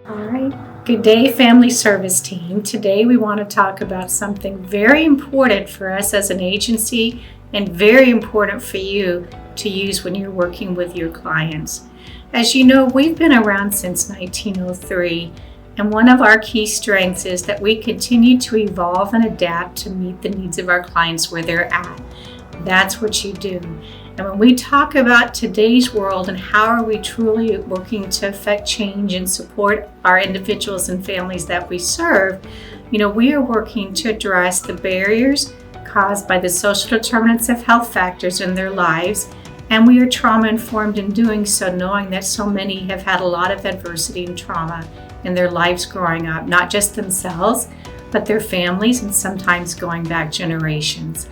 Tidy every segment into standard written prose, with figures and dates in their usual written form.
All right. Good day, Family Service Team. Today we want to talk about something very important for us as an agency and very important for you to use when you're working with your clients. As you know, we've been around since 1903, and one of our key strengths is that we continue to evolve and adapt to meet the needs of our clients where they're at. That's what you do. And when we talk about today's world and how are we truly working to affect change and support our individuals and families that we serve, we are working to address the barriers caused by the social determinants of health factors in their lives. And we are trauma informed in doing so, knowing that so many have had a lot of adversity and trauma in their lives growing up, not just themselves, but their families and sometimes going back generations.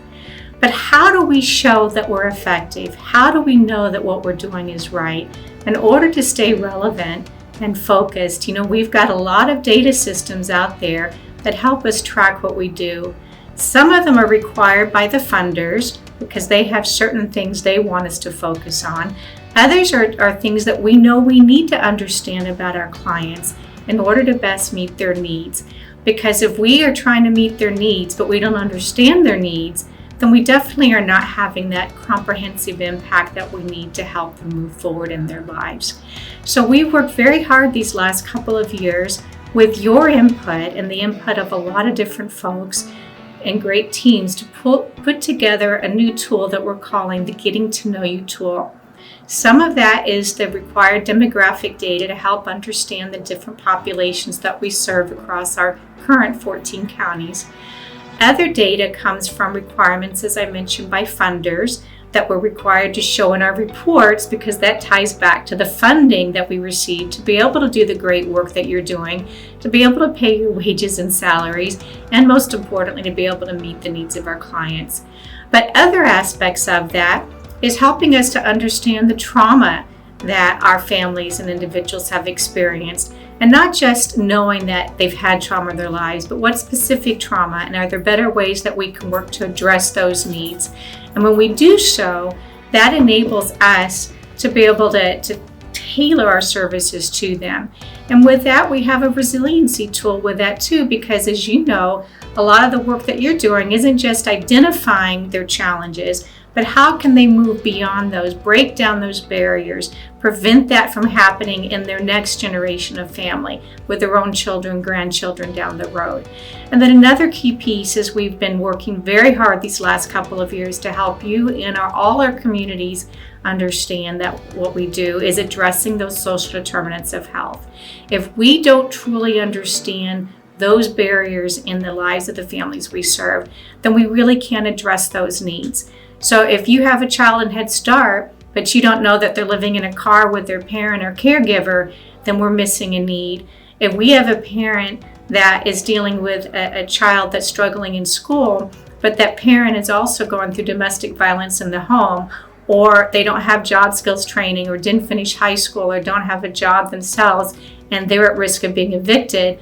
But how do we show that we're effective? How do we know that what we're doing is right? In order to stay relevant and focused, we've got a lot of data systems out there that help us track what we do. Some of them are required by the funders because they have certain things they want us to focus on. Others are things that we know we need to understand about our clients in order to best meet their needs. Because if we are trying to meet their needs, but we don't understand their needs, then we definitely are not having that comprehensive impact that we need to help them move forward in their lives. So we've worked very hard these last couple of years with your input and the input of a lot of different folks and great teams to put together a new tool that we're calling the Getting to Know You tool. Some of that is the required demographic data to help understand the different populations that we serve across our current 14 counties. Other data comes from requirements, as I mentioned, by funders that we're required to show in our reports because that ties back to the funding that we receive to be able to do the great work that you're doing, to be able to pay your wages and salaries, and most importantly, to be able to meet the needs of our clients. But other aspects of that is helping us to understand the trauma that our families and individuals have experienced. And not just knowing that they've had trauma in their lives, but what specific trauma, and are there better ways that we can work to address those needs? And when we do so, that enables us to be able to tailor our services to them. And with that, we have a resiliency tool with that too, because as you know, a lot of the work that you're doing isn't just identifying their challenges, but how can they move beyond those, break down those barriers, prevent that from happening in their next generation of family with their own children, grandchildren down the road. And then another key piece is we've been working very hard these last couple of years to help you and all our communities understand that what we do is addressing those social determinants of health. If we don't truly understand those barriers in the lives of the families we serve, then we really can't address those needs. So if you have a child in Head Start, but you don't know that they're living in a car with their parent or caregiver, then we're missing a need. If we have a parent that is dealing with a child that's struggling in school, but that parent is also going through domestic violence in the home, or they don't have job skills training, or didn't finish high school, or don't have a job themselves, and they're at risk of being evicted,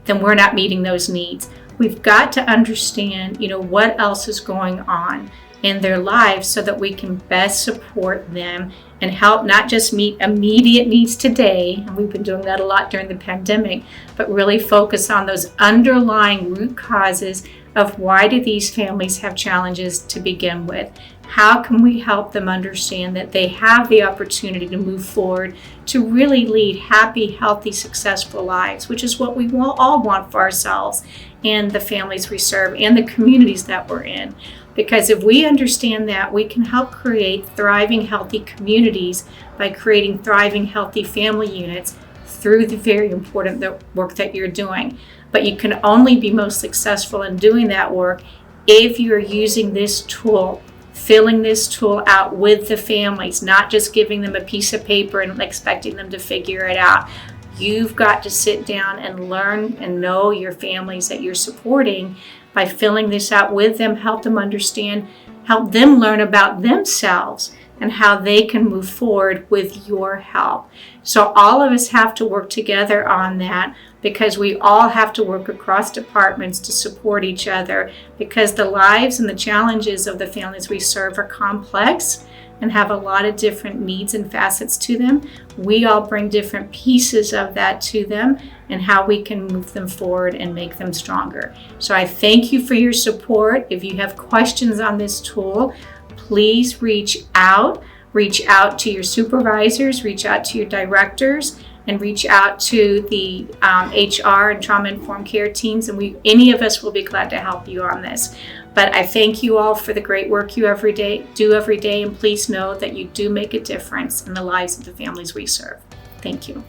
then we're not meeting those needs. We've got to understand, what else is going on in their lives so that we can best support them and help not just meet immediate needs today, and we've been doing that a lot during the pandemic, but really focus on those underlying root causes of why do these families have challenges to begin with. How can we help them understand that they have the opportunity to move forward to really lead happy, healthy, successful lives, which is what we all want for ourselves and the families we serve and the communities that we're in. Because if we understand that, we can help create thriving, healthy communities by creating thriving, healthy family units through the very important work that you're doing. But you can only be most successful in doing that work if you're using this tool, filling this tool out with the families, not just giving them a piece of paper and expecting them to figure it out. You've got to sit down and learn and know your families that you're supporting by filling this out with them, help them understand, help them learn about themselves and how they can move forward with your help. So all of us have to work together on that because we all have to work across departments to support each other because the lives and the challenges of the families we serve are complex. and have a lot of different needs and facets to them. We all bring different pieces of that to them and how we can move them forward and make them stronger. So I thank you for your support. If you have questions on this tool, please reach out. Reach out to your supervisors, reach out to your directors, and reach out to the HR and trauma-informed care teams, and any of us will be glad to help you on this. But I thank you all for the great work you do every day, and please know that you do make a difference in the lives of the families we serve. Thank you.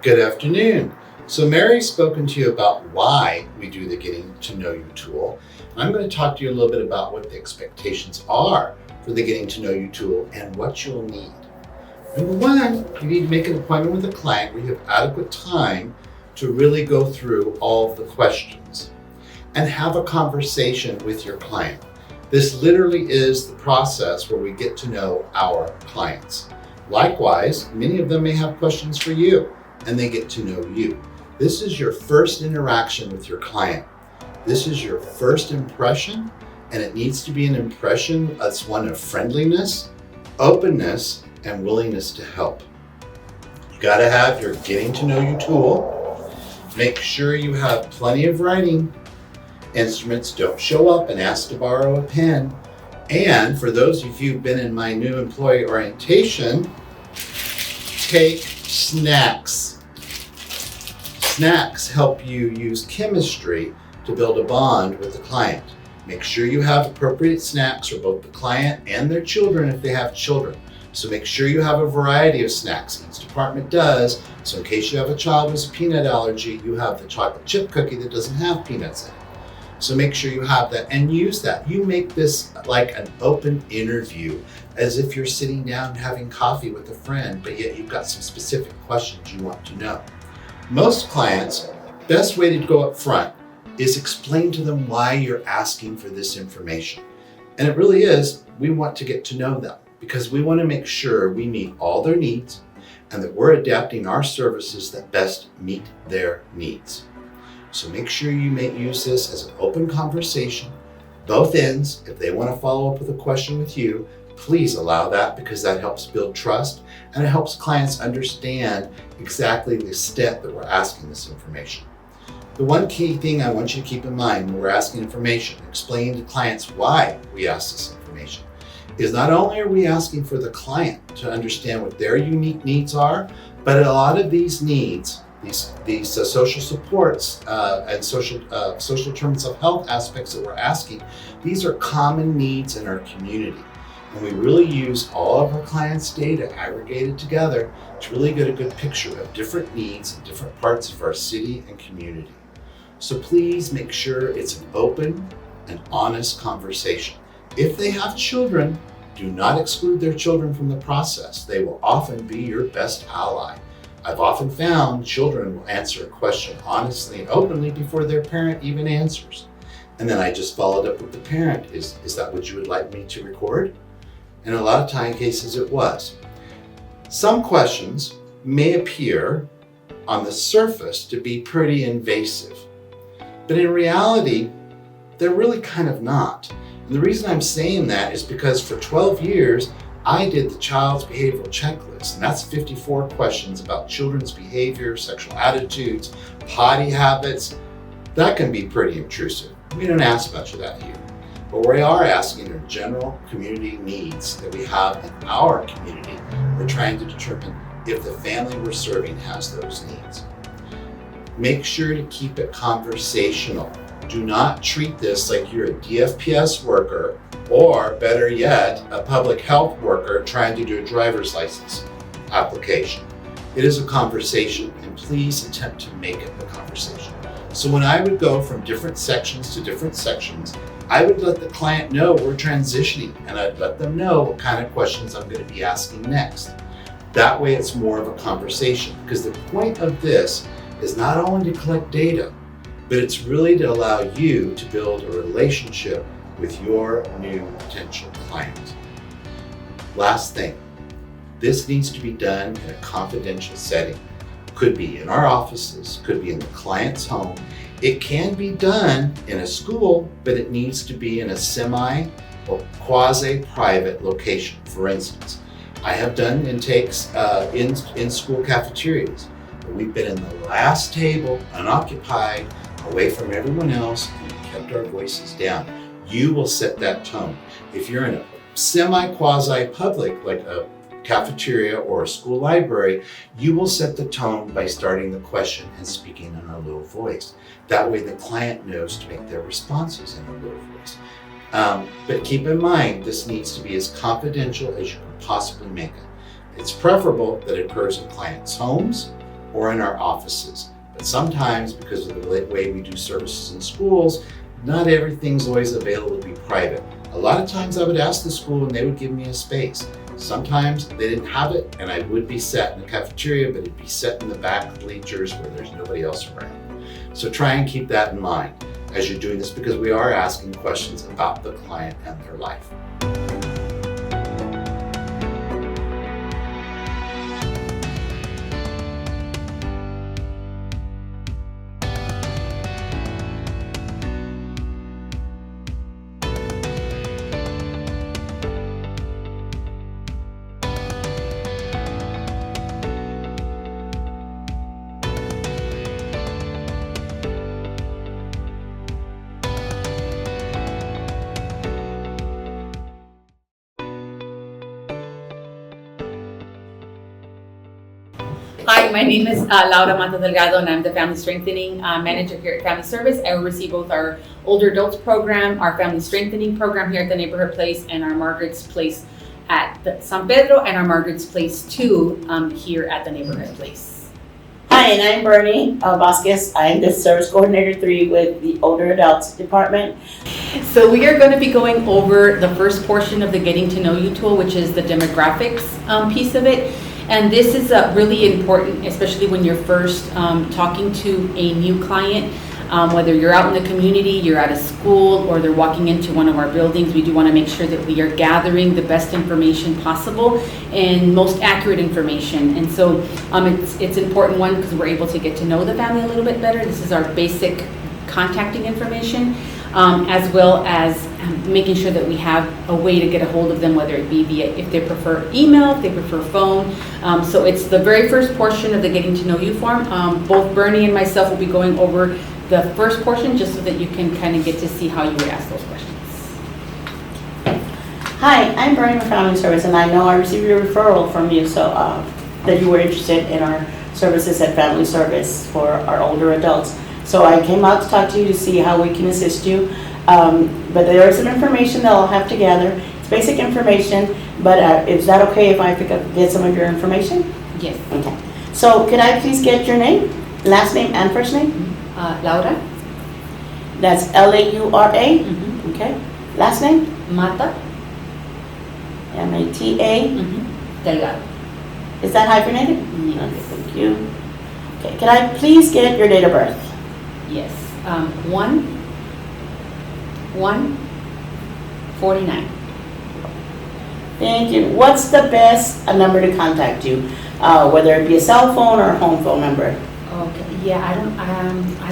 Good afternoon. So Mary's spoken to you about why we do the Getting to Know You tool. I'm going to talk to you a little bit about what the expectations are for the Getting to Know You tool and what you'll need. Number one, you need to make an appointment with a client where you have adequate time to really go through all of the questions and have a conversation with your client. This literally is the process where we get to know our clients. Likewise, many of them may have questions for you, and they get to know you. This is your first interaction with your client. This is your first impression, and it needs to be an impression that's one of friendliness, openness, and willingness to help. You gotta have your Getting to Know You tool. Make sure you have plenty of writing instruments. Don't show up and ask to borrow a pen. And for those of you who've been in my new employee orientation, take snacks. Snacks help you use chemistry to build a bond with the client. Make sure you have appropriate snacks for both the client and their children if they have children. So make sure you have a variety of snacks. Each department does. So in case you have a child with a peanut allergy, you have the chocolate chip cookie that doesn't have peanuts in it. So make sure you have that and use that. You make this like an open interview, as if you're sitting down having coffee with a friend, but yet you've got some specific questions you want to know. Most clients, best way to go up front is explain to them why you're asking for this information. And it really is, we want to get to know them because we want to make sure we meet all their needs and that we're adapting our services that best meet their needs. So make sure you use this as an open conversation, both ends. If they want to follow up with a question with you, please allow that because that helps build trust and it helps clients understand exactly the step that we're asking this information. The one key thing I want you to keep in mind when we're asking information, explaining to clients why we ask this information, is not only are we asking for the client to understand what their unique needs are, but a lot of these needs, these social supports and social determinants of health aspects that we're asking, these are common needs in our community. And we really use all of our clients' data aggregated together to really get a good picture of different needs in different parts of our city and community. So please make sure it's an open and honest conversation. If they have children, do not exclude their children from the process. They will often be your best ally. I've often found children will answer a question honestly and openly before their parent even answers. And then I just followed up with the parent. Is that what you would like me to record? And a lot of cases it was. Some questions may appear on the surface to be pretty invasive, but in reality, they're really kind of not. And the reason I'm saying that is because for 12 years, I did the child's behavioral checklist, and that's 54 questions about children's behavior, sexual attitudes, potty habits. That can be pretty intrusive. We don't ask much of that here. But we are asking are general community needs that we have in our community. We're trying to determine if the family we're serving has those needs. Make sure to keep it conversational. Do not treat this like you're a DFPS worker or, better yet, a public health worker trying to do a driver's license application. It is a conversation, and please attempt to make it a conversation. So when I would go from different sections to different sections, I would let the client know we're transitioning, and I'd let them know what kind of questions I'm going to be asking next. That way it's more of a conversation, because the point of this is not only to collect data, but it's really to allow you to build a relationship with your new potential client. Last thing, this needs to be done in a confidential setting. Could be in our offices, could be in the client's home. It can be done in a school, but it needs to be in a semi or quasi-private location. For instance, I have done intakes in school cafeterias. We've been in the last table, unoccupied, away from everyone else, and we kept our voices down. You will set that tone. If you're in a semi-quasi-public, like a cafeteria or a school library, you will set the tone by starting the question and speaking in a low voice. That way the client knows to make their responses in a low voice. But keep in mind, this needs to be as confidential as you can possibly make it. It's preferable that it occurs in clients' homes or in our offices. But sometimes, because of the way we do services in schools, not everything's always available to be private. A lot of times I would ask the school and they would give me a space. Sometimes they didn't have it and I would be set in the cafeteria, but it'd be set in the back bleachers where there's nobody else around. So try and keep that in mind as you're doing this, because we are asking questions about the client and their life. Hi, my name is Laura Mata Delgado, and I'm the Family Strengthening Manager here at Family Service. I oversee both our Older Adults program, our Family Strengthening program here at the Neighborhood Place, and our Margaret's Place at the San Pedro, and our Margaret's Place 2 here at the Neighborhood Place. Hi, and I'm Bernie Vasquez. I'm the Service Coordinator 3 with the Older Adults Department. So we are going to be going over the first portion of the Getting to Know You tool, which is the demographics piece of it. And this is really important, especially when you're first talking to a new client, whether you're out in the community, you're at a school, or they're walking into one of our buildings. We do want to make sure that we are gathering the best information possible and most accurate information. And so it's an important one because we're able to get to know the family a little bit better. This is our basic contacting information, as well as making sure that we have a way to get a hold of them, whether it be via, if they prefer email, if they prefer phone. So it's the very first portion of the Getting to Know You form. Both Bernie and myself will be going over the first portion just so that you can kind of get to see how you would ask those questions. Hi, I'm Bernie with Family Service, and I know I received a referral from you, so that you were interested in our services at Family Service for our older adults. So I came out to talk to you to see how we can assist you. But there is some information that I'll have to gather. It's basic information, but is that okay if I get some of your information? Yes. Okay. So could I please get your name, last name, and first name? Laura. That's Laura. Mm-hmm. Okay. Last name? Mata. Mata. Mm-hmm. Delgado. Is that hyphenated? Yes. Okay, thank you. Okay. Can I please get your date of birth? Yes. 1/49. Thank you. What's the best number to contact you? Whether it be a cell phone or a home phone number? Okay. Yeah, I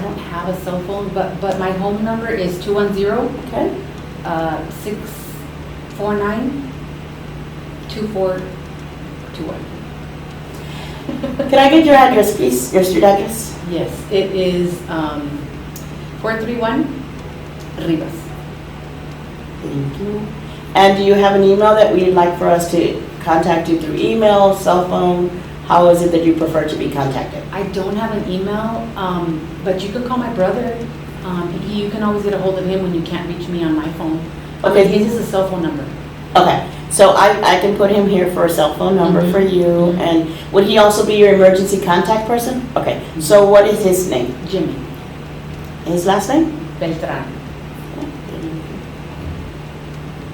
don't have a cell phone, but my home number is 210 Okay. 649 2421. Can I get your address, please? Your street address? Yes, it is 431 Rivas. Thank you. And do you have an email that we'd like for us to contact you through email, cell phone? How is it that you prefer to be contacted? I don't have an email, but you could call my brother. You can always get a hold of him when you can't reach me on my phone. Okay. His is a cell phone number. Okay, so I can put him here for a cell phone number for you. And would he also be your emergency contact person? Okay, so what is his name? Jimmy. His last name? Beltran.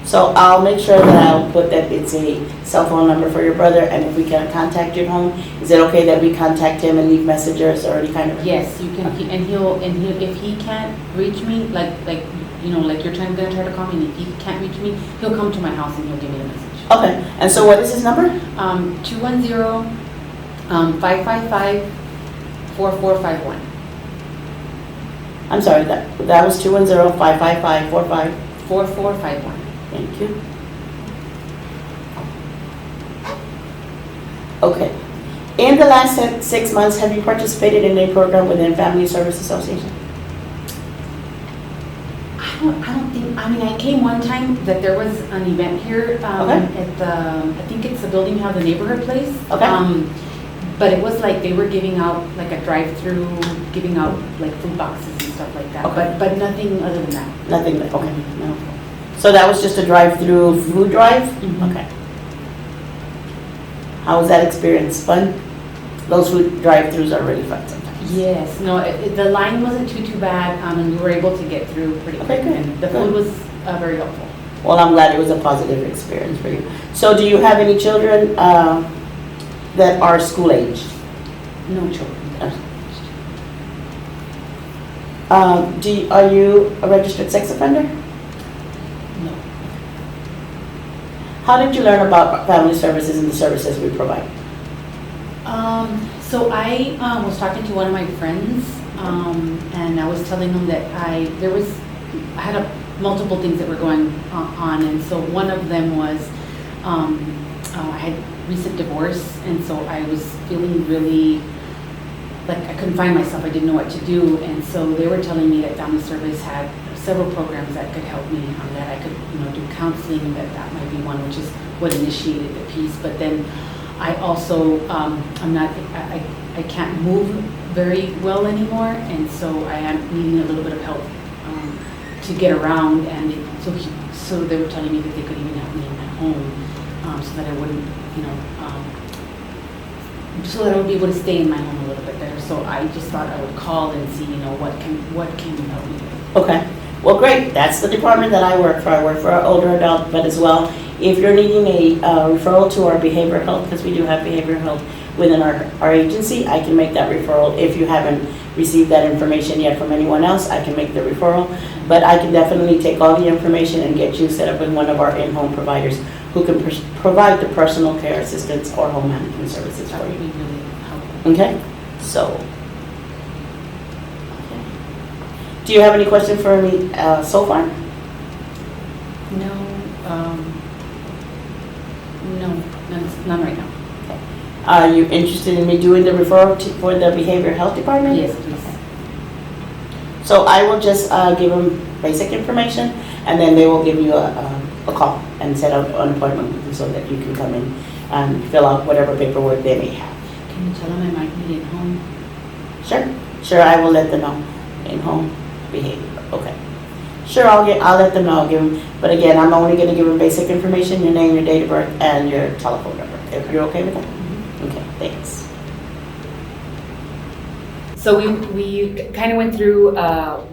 So I'll make sure that I'll put that it's a cell phone number for your brother, and if we can contact you at home, is it okay that we contact him and leave messages or any kind of? Yes, you can, and he'll, if he can't reach me, like, you know, like you're gonna try to call me, and if he can't reach me, he'll come to my house and he'll give me a message. Okay, and so what is his number? 210-555-4451. I'm sorry, that was 210-555-45. 4451. Thank you. Okay. In the last 6 months, have you participated in a program within Family Service Association? I don't think, I mean, I came one time that there was an event here at the, I think it's the building we have, the neighborhood place. Okay. But it was like they were giving out like a drive-through, giving out like food boxes and stuff like that. Okay. But nothing other than that. Nothing, okay, no. So that was just a drive-through food drive? Mhm. Okay. How was that experience? Fun? Those food drive-throughs are really fun sometimes. Yes, no, the line wasn't too bad, and we were able to get through pretty quick. Okay, good. And the food was very helpful. Well, I'm glad it was a positive experience for you. So do you have any children that are school age? No children. Are you a registered sex offender? No. How did you learn about family services and the services we provide? So I was talking to one of my friends, and I was telling him that I had multiple things that were going on, and so one of them was I had recent divorce, and so I was feeling really like I couldn't find myself. I didn't know what to do, and so they were telling me that Family Service had several programs that could help me on that. I could, do counseling. That might be one, which is what initiated the piece. But then I also I can't move very well anymore, and so I am needing a little bit of help to get around. And so they were telling me that they could even help me in my home, so that I wouldn't, so that I would be able to stay in my home a little bit better. So I just thought I would call and see, what can you help me with? Okay. Well, great. That's the department that I work for. I work for our older adult, but as well, if you're needing a referral to our behavioral health, because we do have behavioral health within our agency, I can make that referral. If you haven't received that information yet from anyone else, I can make the referral. But I can definitely take all the information and get you set up with one of our in-home providers who can provide the personal care assistance or home management services That for would you. be really helpful. Okay? So, do you have any questions for me so far? No, none right now. Are you interested in me doing the referral for the behavioral health department? Yes, please. So I will just give them basic information, and then they will give you a call and set up an appointment with you so that you can come in and fill out whatever paperwork they may have. Can you tell them I might need it home? Sure, I will let them know. In-home behavior, okay. Sure, I'll let them know, but again, I'm only gonna give them basic information, your name, your date of birth, and your telephone number. If you're okay with that? Okay, thanks. So we kind of went through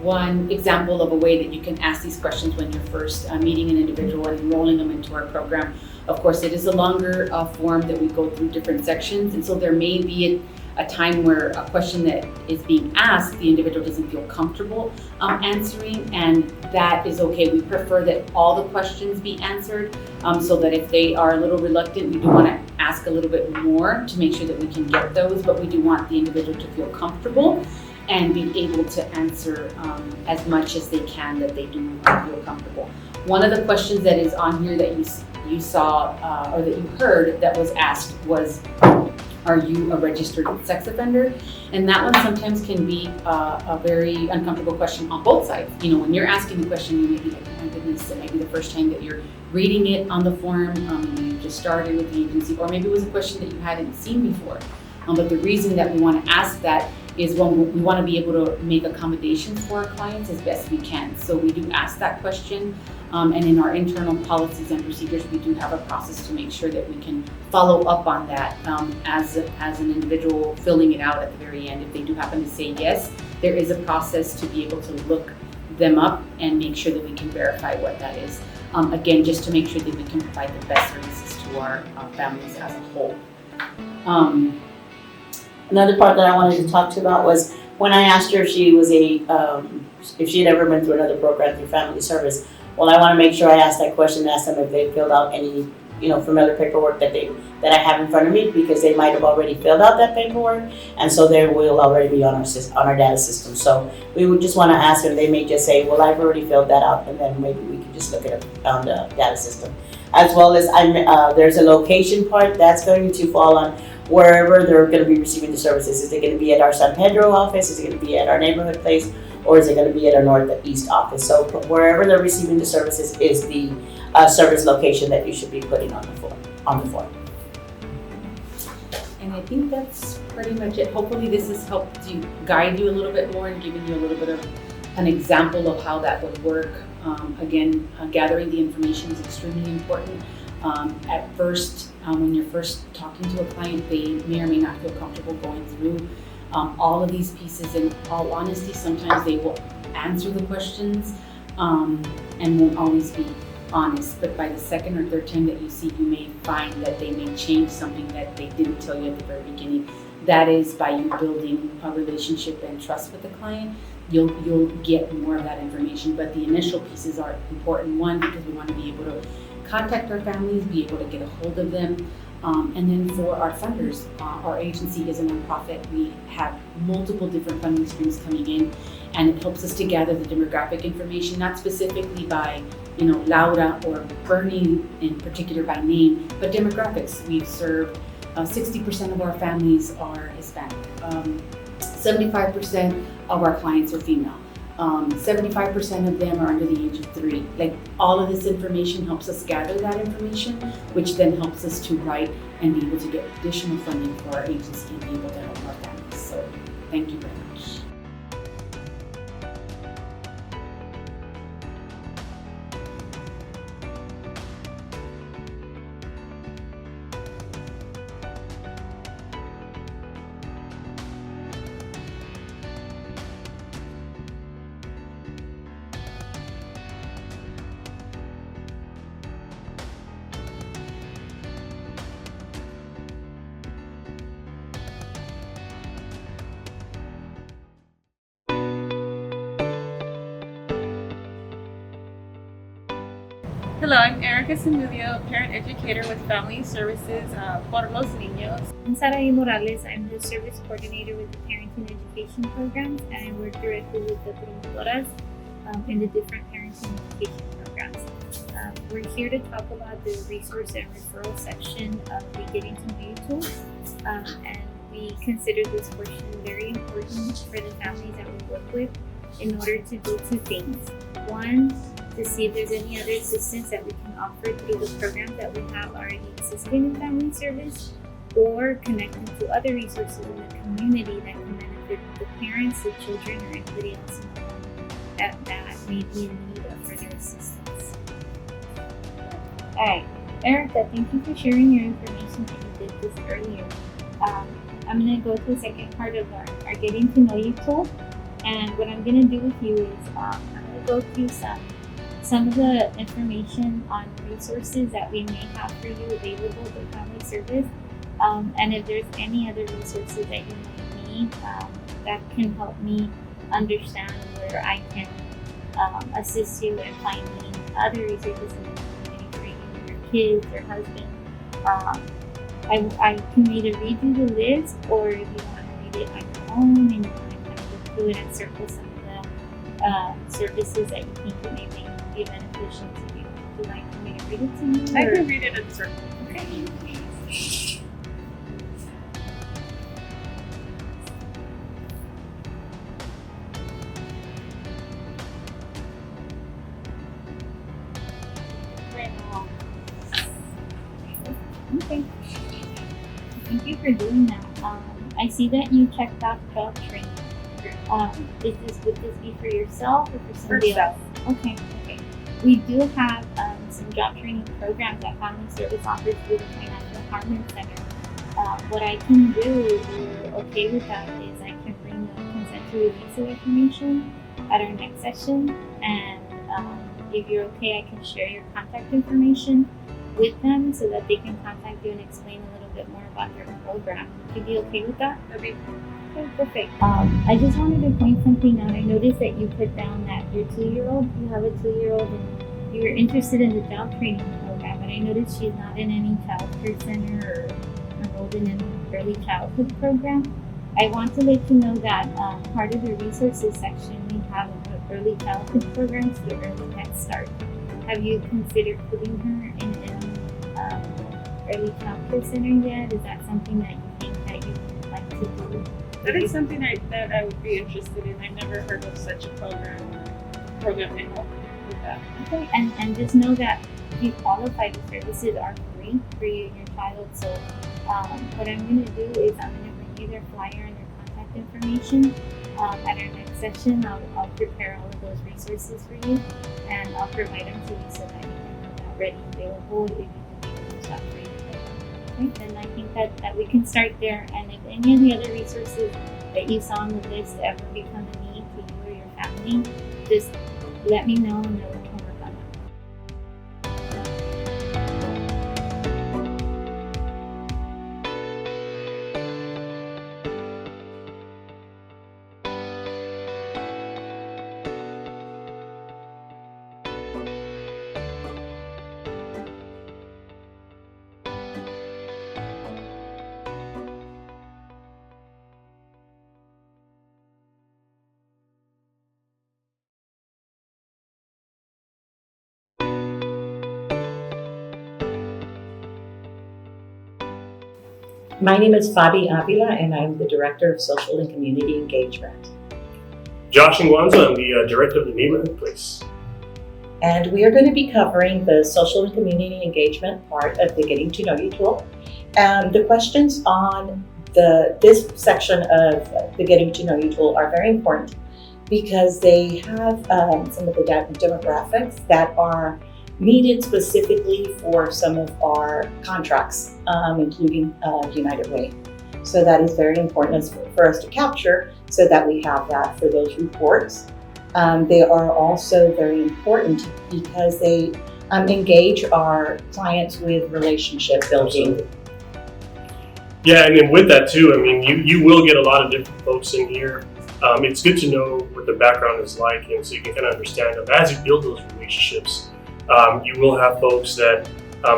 one example of a way that you can ask these questions when you're first meeting an individual and enrolling them into our program. Of course, it is a longer form that we go through different sections, and so there may be a time where a question that is being asked, the individual doesn't feel comfortable answering, and that is okay. We prefer that all the questions be answered, so that if they are a little reluctant, we do want to ask a little bit more to make sure that we can get those, but we do want the individual to feel comfortable and be able to answer as much as they can, that they do feel comfortable. One of the questions that is on here that you saw or that you heard that was asked was, are you a registered sex offender? And that one sometimes can be a very uncomfortable question on both sides. When you're asking the question, you may be like, oh my goodness, it might be the first time that you're reading it on the form, you just started with the agency, or maybe it was a question that you hadn't seen before. But the reason that we want to ask that is when we want to be able to make accommodations for our clients as best we can. So we do ask that question. And in our internal policies and procedures, we do have a process to make sure that we can follow up on that as an individual filling it out at the very end. If they do happen to say yes, there is a process to be able to look them up and make sure that we can verify what that is. Again, just to make sure that we can provide the best services to our families as a whole. Another part that I wanted to talk to you about was when I asked her if she was if she had ever been through another program through family service. Well, I want to make sure I ask that question, ask them if they filled out any, familiar paperwork that I have in front of me, because they might have already filled out that paperwork, and so they will already be on our data system. So we would just want to ask them. They may just say, "Well, I've already filled that out," and then maybe we can just look it up on the data system. As well as there's a location part that's going to fall on wherever they're going to be receiving the services. Is it going to be at our San Pedro office? Is it going to be at our neighborhood place? Or is it going to be at our northeast office? So wherever they're receiving the services is the service location that you should be putting on the form. And I think that's pretty much it. Hopefully this has helped you, guide you a little bit more and given you a little bit of an example of how that would work. Again, gathering the information is extremely important. At first, when you're first talking to a client, they may or may not feel comfortable going through all of these pieces. In all honesty, sometimes they will answer the questions and won't always be honest. But by the second or third time that you see, you may find that they may change something that they didn't tell you at the very beginning. That is by you building a relationship and trust with the client. You'll get more of that information. But the initial pieces are important. One, because we want to be able to contact our families, be able to get a hold of them. And then for our funders, our agency is a nonprofit. We have multiple different funding streams coming in, and it helps us to gather the demographic information, not specifically by, Laura or Bernie in particular by name, but demographics. We've served 60% of our families are Hispanic. 75% of our clients are female. 75% of them are under the age of 3. Like, all of this information helps us gather that information, which then helps us to write and be able to get additional funding for our agency and be able to help our families. So thank you very much. Hello, I'm Erica Zamudio, parent educator with Family Services por los Niños. I'm Saraí Morales. I'm the service coordinator with the Parenting Education Programs, and I work directly with the promotoras in the different parenting education programs. We're here to talk about the resource and referral section of the Getting to Know You tool, and we consider this portion very important for the families that we work with in order to do 2 things. One, to see if there's any other assistance that we can offer through the programs that we have already existing in family service, or connect them to other resources in the community that can benefit the parents, the children, or anybody else in the home that may be in need of further assistance. Alright, Erica, thank you for sharing your information that you did this earlier. I'm going to go to the second part of our Getting to Know You tool, and what I'm going to do with you is I'm going to go through some of the information on resources that we may have for you available for family service, and if there's any other resources that you might need that can help me understand where I can assist you in finding other resources in the community for you, your kids, your husband. I can either read you the list, or if you want to read it on your own and you want to kind of go through it and circle some of the services that you think it may be beneficial to you. Would you like me to read it to you? I can read it in circle. Okay. Okay. Thank you for doing that. I see that you checked off job training. Would this be for yourself or for somebody else? Okay. We do have some job training programs that Family Service offers through the Financial Empowerment Center. What I can do, if you're okay with that, is I can bring the consent to release the information at our next session. And if you're okay, I can share your contact information with them so that they can contact you and explain a little bit more about your program. Would you be okay with that? Okay. Okay, perfect. I just wanted to point something out. I noticed that you put down that your 2-year-old, you have a 2-year-old, and you were interested in the job training program, but I noticed she's not in any child care center or enrolled in an early childhood program. I want to let you know that part of the resources section, we have an early childhood program, so the early Head Start. Have you considered putting her in any early child care center yet? Is that something that you think that you would like to do? That is something that I would be interested in. I've never heard of such a program to help with that. Okay, and just know that if you qualify, the services are free for you and your child. So what I'm going to do is I'm going to bring you their flyer and their contact information. At our next session, I'll prepare all of those resources for you, and I'll provide them to you so that you can have that ready and available if you need to use that for you. Okay, then I think that we can start there, and if any of the other resources that you saw on the list ever become a need to you or your family, just let me know and then we can work on that. My name is Fabi Avila, and I'm the Director of Social and Community Engagement. Josh Nguanzo, I'm the Director of the Neighborhood Place. And we are going to be covering the social and community engagement part of the Getting to Know You tool. The questions on this section of the Getting to Know You tool are very important because they have some of the demographics that are needed specifically for some of our contracts, including United Way. So that is very important for us to capture so that we have that for those reports. They are also very important because they engage our clients with relationship building. Absolutely. Yeah, and then with that too, I mean, you will get a lot of different folks in here. It's good to know what their background is like, and so you can kind of understand them. As you build those relationships, you will have folks that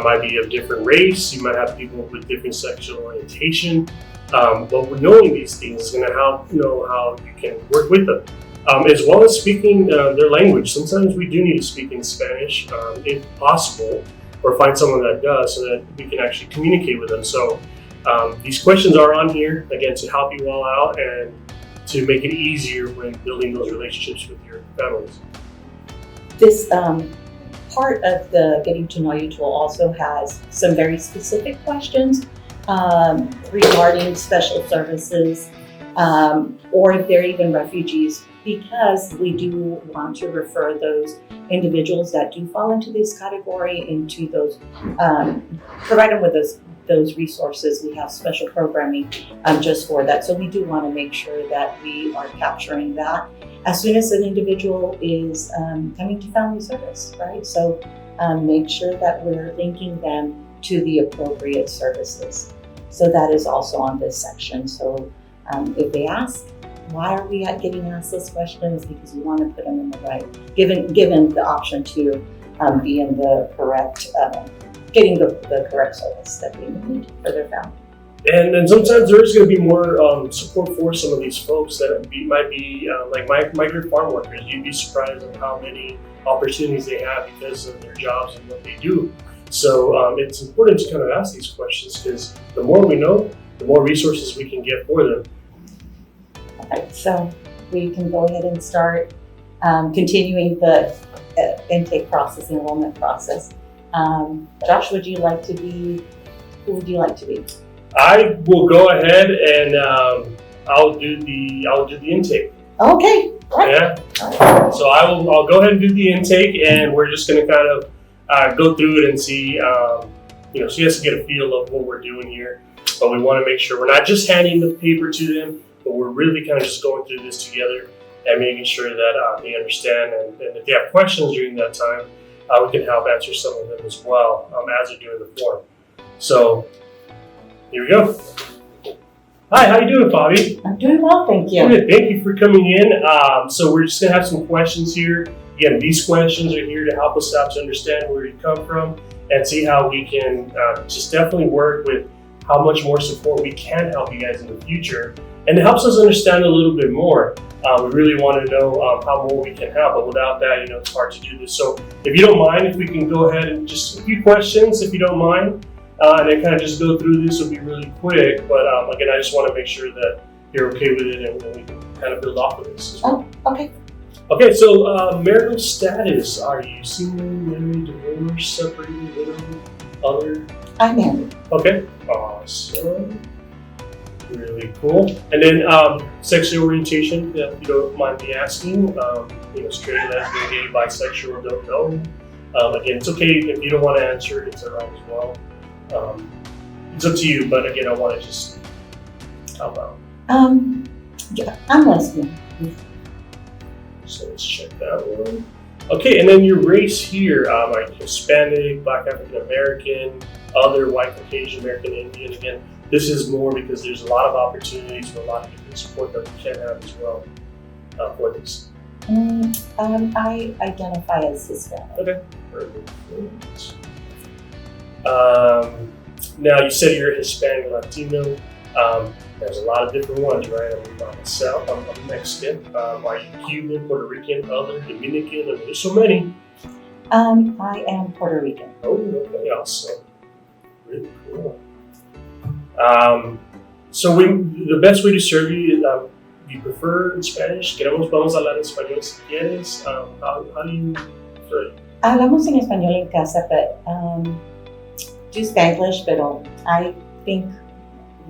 might be of different race. You might have people with different sexual orientation. But knowing these things is going to help know how you can work with them, as well as speaking their language. Sometimes we do need to speak in Spanish, if possible, or find someone that does, so that we can actually communicate with them. So these questions are on here again to help you all out and to make it easier when building those relationships with your families. This part of the Getting to Know You tool also has some very specific questions regarding special services, or if they're even refugees, because we do want to refer those individuals that do fall into this category into those, provide them with those resources. We have special programming just for that. So we do want to make sure that we are capturing that as soon as an individual is coming to family service, right? So make sure that we're linking them to the appropriate services. So that is also on this section. So if they ask, why are we getting asked this question? Is because we want to put them in the right, given the option to be in the correct, getting the correct service that we need for their family. And sometimes there is going to be more support for some of these folks that might be like migrant farm workers. You'd be surprised at how many opportunities they have because of their jobs and what they do. So it's important to kind of ask these questions, because the more we know, the more resources we can get for them. All right, so we can go ahead and start continuing the intake process, enrollment process. Josh, who would you like to be? I will go ahead and I'll do the intake. Okay. Right. Yeah. So I'll go ahead and do the intake, and we're just going to kind of go through it and see. She has to get a feel of what we're doing here, but we want to make sure we're not just handing the paper to them. but we're really kind of just going through this together and making sure that they understand. And if they have questions during that time, we can help answer some of them as well as they're doing the form. So here we go. Hi, how you doing, Bobby? I'm doing well, thank you. Good, thank you for coming in. So we're just gonna have some questions here. Again, these questions are here to help us out to understand where you come from and see how we can just definitely work with how much more support we can help you guys in the future. And it helps us understand a little bit more. We really want to know how more we can help, but without that, it's hard to do this. So if you don't mind, if we can go ahead and just a few questions, if you don't mind, and then kind of just go through this will be really quick. But again, I just want to make sure that you're okay with it and we can kind of build off of this as well. Oh, okay. Okay, so marital status. Are you single, married, divorced, separated, widowed, other? I'm married. Okay, awesome. Really cool. And then sexual orientation, if you don't mind me asking, straight, lesbian, gay, bisexual, don't know. Again, it's okay if you don't want to answer it, it's all right as well. It's up to you, but again, I want to just help out. Yeah, I'm lesbian. So let's check that one. Okay, and then your race here, like Hispanic, Black African American, other white Caucasian American Indian. Again, this is more because there's a lot of opportunities for a lot of different support that we can have as well for this. I identify as Hispanic. Okay, perfect. Now you said you're Hispanic Latino. There's a lot of different ones, right? I'm myself, I'm Mexican. Are you Cuban, Puerto Rican, other, Dominican? There's so many. I am Puerto Rican. Oh, okay, awesome. Really cool. So the best way to serve you is, do you prefer in Spanish? Vamos a hablar en español si quieres. How do you prefer? Hablamos en español en casa, but do Spanglish, pero I think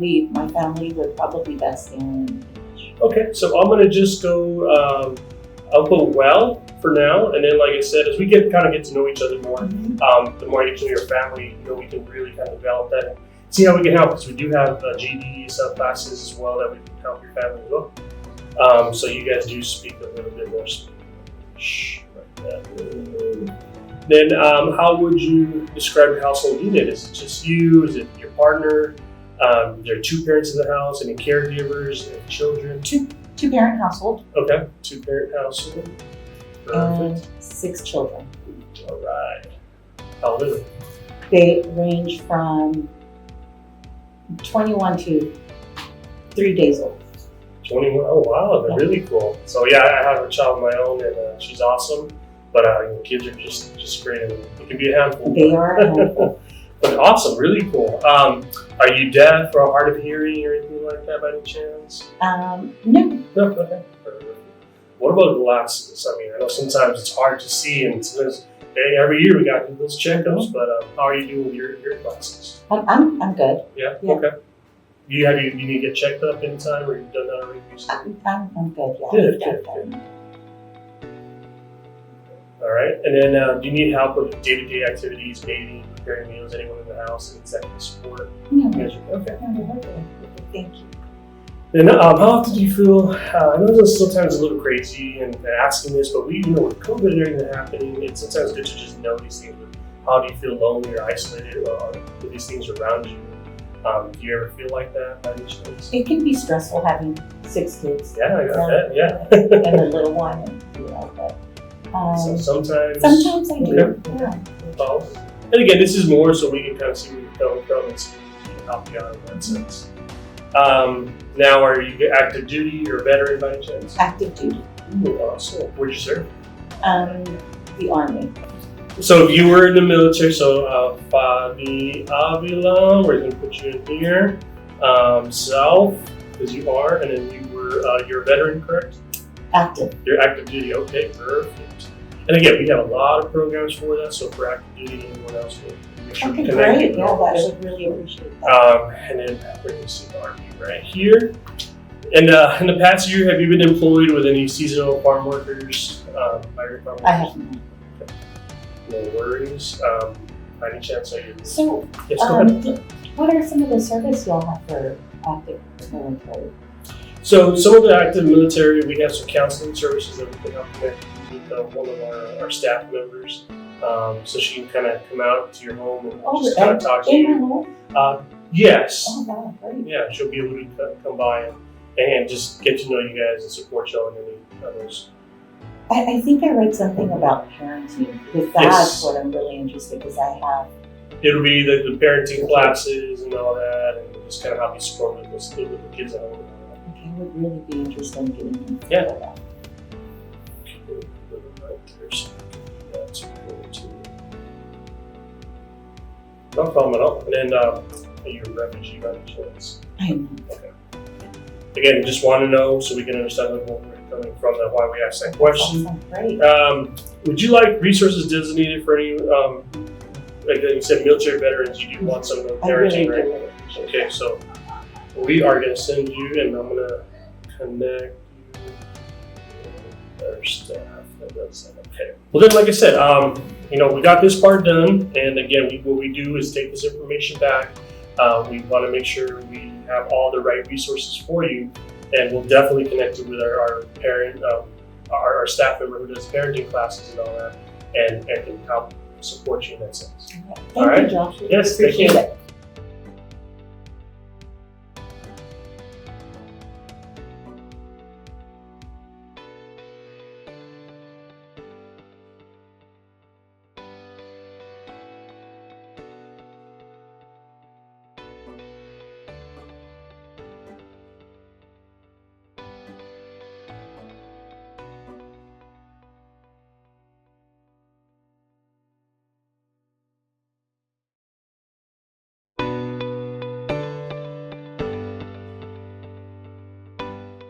my family would probably best in English. Okay, so I'm gonna just go, I'll put well for now, and then like I said, as we get to know each other more, the more you get to know your family, we can really kind of develop that and see how we can help, because we do have GD classes as well that we can help your family as well. So you guys do speak a little bit more Spanish. Then how would you describe your household unit? Is it just you? Is it your partner? There are two parents in the house, any caregivers, any children? Two parent household. Okay, two parent household. Perfect. And 6 children. All right. How old is it? They range from 21 to 3 days old. 21. Oh wow, they're really cool. So yeah, I have a child of my own, and she's awesome. But kids are just great, and it can be a handful. They are a handful. But awesome, really cool. Are you deaf or hard of hearing or anything like that by any chance? No. No. Okay. What about glasses? I mean, I know sometimes it's hard to see, and sometimes every year we got to do those checkups. But how are you doing with your glasses? I'm good. Yeah. Yeah. Okay. You need to get checked up anytime, or you've done that already recently? I'm good. Yeah. Good. All right. And then, do you need help with day-to-day activities, bathing, preparing meals, anyone in the house, and executive support? No. Okay. Thank you. And how often do you feel? I know this is sometimes a little crazy and asking this, but with COVID and everything happening, it's sometimes good to just know these things. How do you feel lonely or isolated with these things around you? Do you ever feel like that by any chance? It can be stressful having 6 kids. Yeah, I got that. Yeah. And a little one, but. So sometimes I do. Okay. Yeah. And again, this is more so we can kind of see where you're coming from and see if we can help you out in that sense. Now, are you active duty or veteran by any chance? Active duty. Ooh, awesome. Where'd you serve? The Army. So if you were in the military, so Fabi Avila, we're going to put you in here. South, because you are, and then you're a veteran, correct? Active. You're active duty. Okay, perfect. And again, we have a lot of programs for that. So for active duty, anyone else will make sure we connect great. with Yeah, all I those. would really appreciate that. And then we're going to see Army right here. And in the past year, have you been employed with any seasonal farm workers? Farm workers? I have not. Okay. No worries. By any chance, are you? So, Yes, go ahead. what are some of the service y'all have for active military? So some of the active military, we have some counseling services that we can help connect with one of our staff members. So she can kind of come out to your home and just kind of talk to you. Yes. Oh, wow, great. Yeah, she'll be able to come by and just get to know you guys and support y'all in any of those. I think I read something about parenting, because that's what I'm really interested, because I have. It'll be the parenting classes and all that, and just kind of how you support with the kids at home. I would really be interested in getting into Yeah. that. No problem at all. And then are you a refugee by any chance? I know. Okay. Again, just want to know so we can understand where we're coming from and why we asked that question. Great. Would you like resources designated for any, like you said, military veterans? You do want some of the parenting, right? Okay, so we are going to send you, and I'm going to connect you with our staff that does that. Okay. Well, then, like I said, we got this part done, and again, what we do is take this information back. We want to make sure we have all the right resources for you, and we'll definitely connect you with our parent, our staff member who does parenting classes and all that, and can help support you in that sense. Thank you, Josh. Yes, Appreciate thank you. it.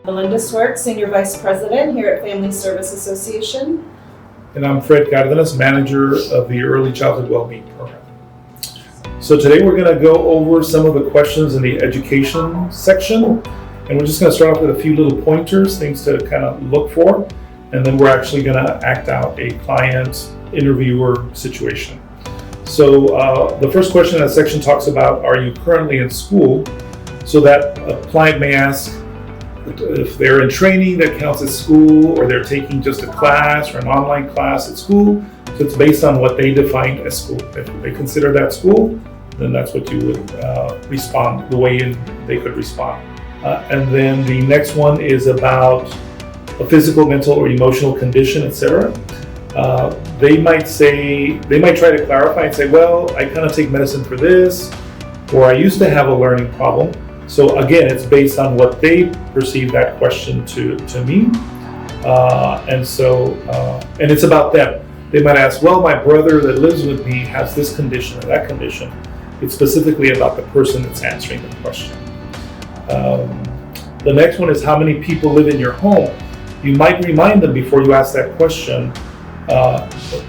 Melinda Swerk, Senior Vice President here at Family Service Association. And I'm Fred Cardenas, Manager of the Early Childhood Wellbeing Program. So today we're going to go over some of the questions in the education section, and we're just going to start off with a few little pointers, things to kind of look for, and then we're actually going to act out a client interviewer situation. So the first question in that section talks about, are you currently in school? So that a client may ask, if they're in training, that counts as school, or they're taking just a class or an online class at school. So it's based on what they defined as school. If they consider that school, then that's what you would respond, the way they could respond. And then the next one is about a physical, mental, or emotional condition, etc. They might try to clarify and say, well, I kind of take medicine for this, or I used to have a learning problem. So again, it's based on what they perceive that question to mean. And it's about them. They might ask, well, my brother that lives with me has this condition or that condition. It's specifically about the person that's answering the question. The next one is, how many people live in your home? You might remind them before you ask that question,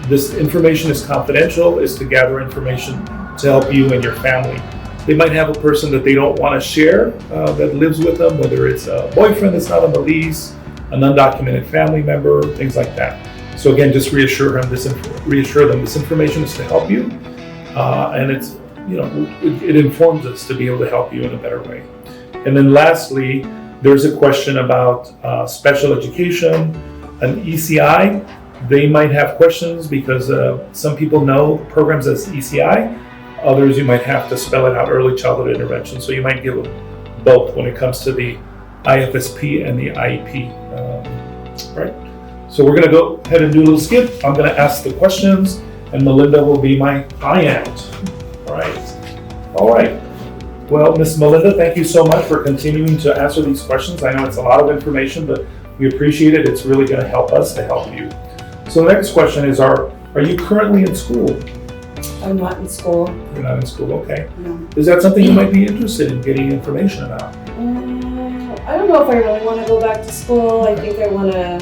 this information is confidential, is to gather information to help you and your family. They might have a person that they don't want to share that lives with them, whether it's a boyfriend that's not on the lease, an undocumented family member, things like that. So again, just reassure them this information is to help you, and it's it informs us to be able to help you in a better way. And then lastly, there's a question about special education, an ECI. They might have questions because some people know programs as ECI. Others, you might have to spell it out, early childhood intervention. So you might give them both when it comes to the IFSP and the IEP. Right? So we're going to go ahead and do a little skip. I'm going to ask the questions, and Melinda will be my client. All right. Well, Miss Melinda, thank you so much for continuing to answer these questions. I know it's a lot of information, but we appreciate it. It's really going to help us to help you. So the next question is, are you currently in school? I'm not in school. You're not in school, okay. No. Is that something you might be interested in getting information about? I don't know if I really want to go back to school. I think I want to.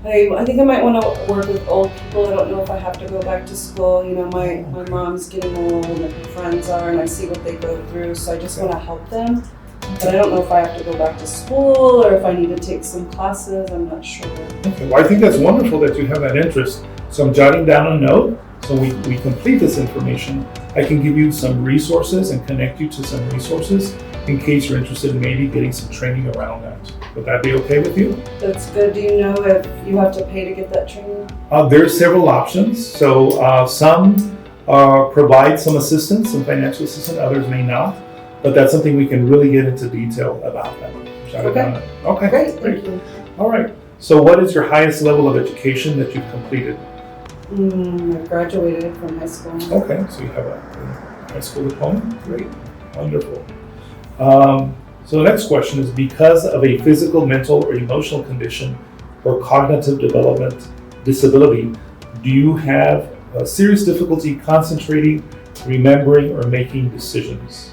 I think I might want to work with old people. I don't know if I have to go back to school. You know, my mom's getting old, and her friends are, and I see what they go through. So I just want to help them. But I don't know if I have to go back to school or if I need to take some classes. I'm not sure. Okay. Well, I think that's wonderful that you have that interest. So I'm jotting down a note. So we complete this information. I can give you some resources and connect you to some resources in case you're interested in maybe getting some training around that. Would that be okay with you? That's good. Do you know if you have to pay to get that training? There's several options. So some provide some assistance, some financial assistance, others may not. But that's something we can really get into detail about that. Okay. Okay. Great, thank you. All right. So what is your highest level of education that you've completed? I graduated from high school. Okay, so you have a high school diploma. Great. Wonderful. So the next question is, because of a physical, mental, or emotional condition or cognitive development disability, do you have a serious difficulty concentrating, remembering, or making decisions?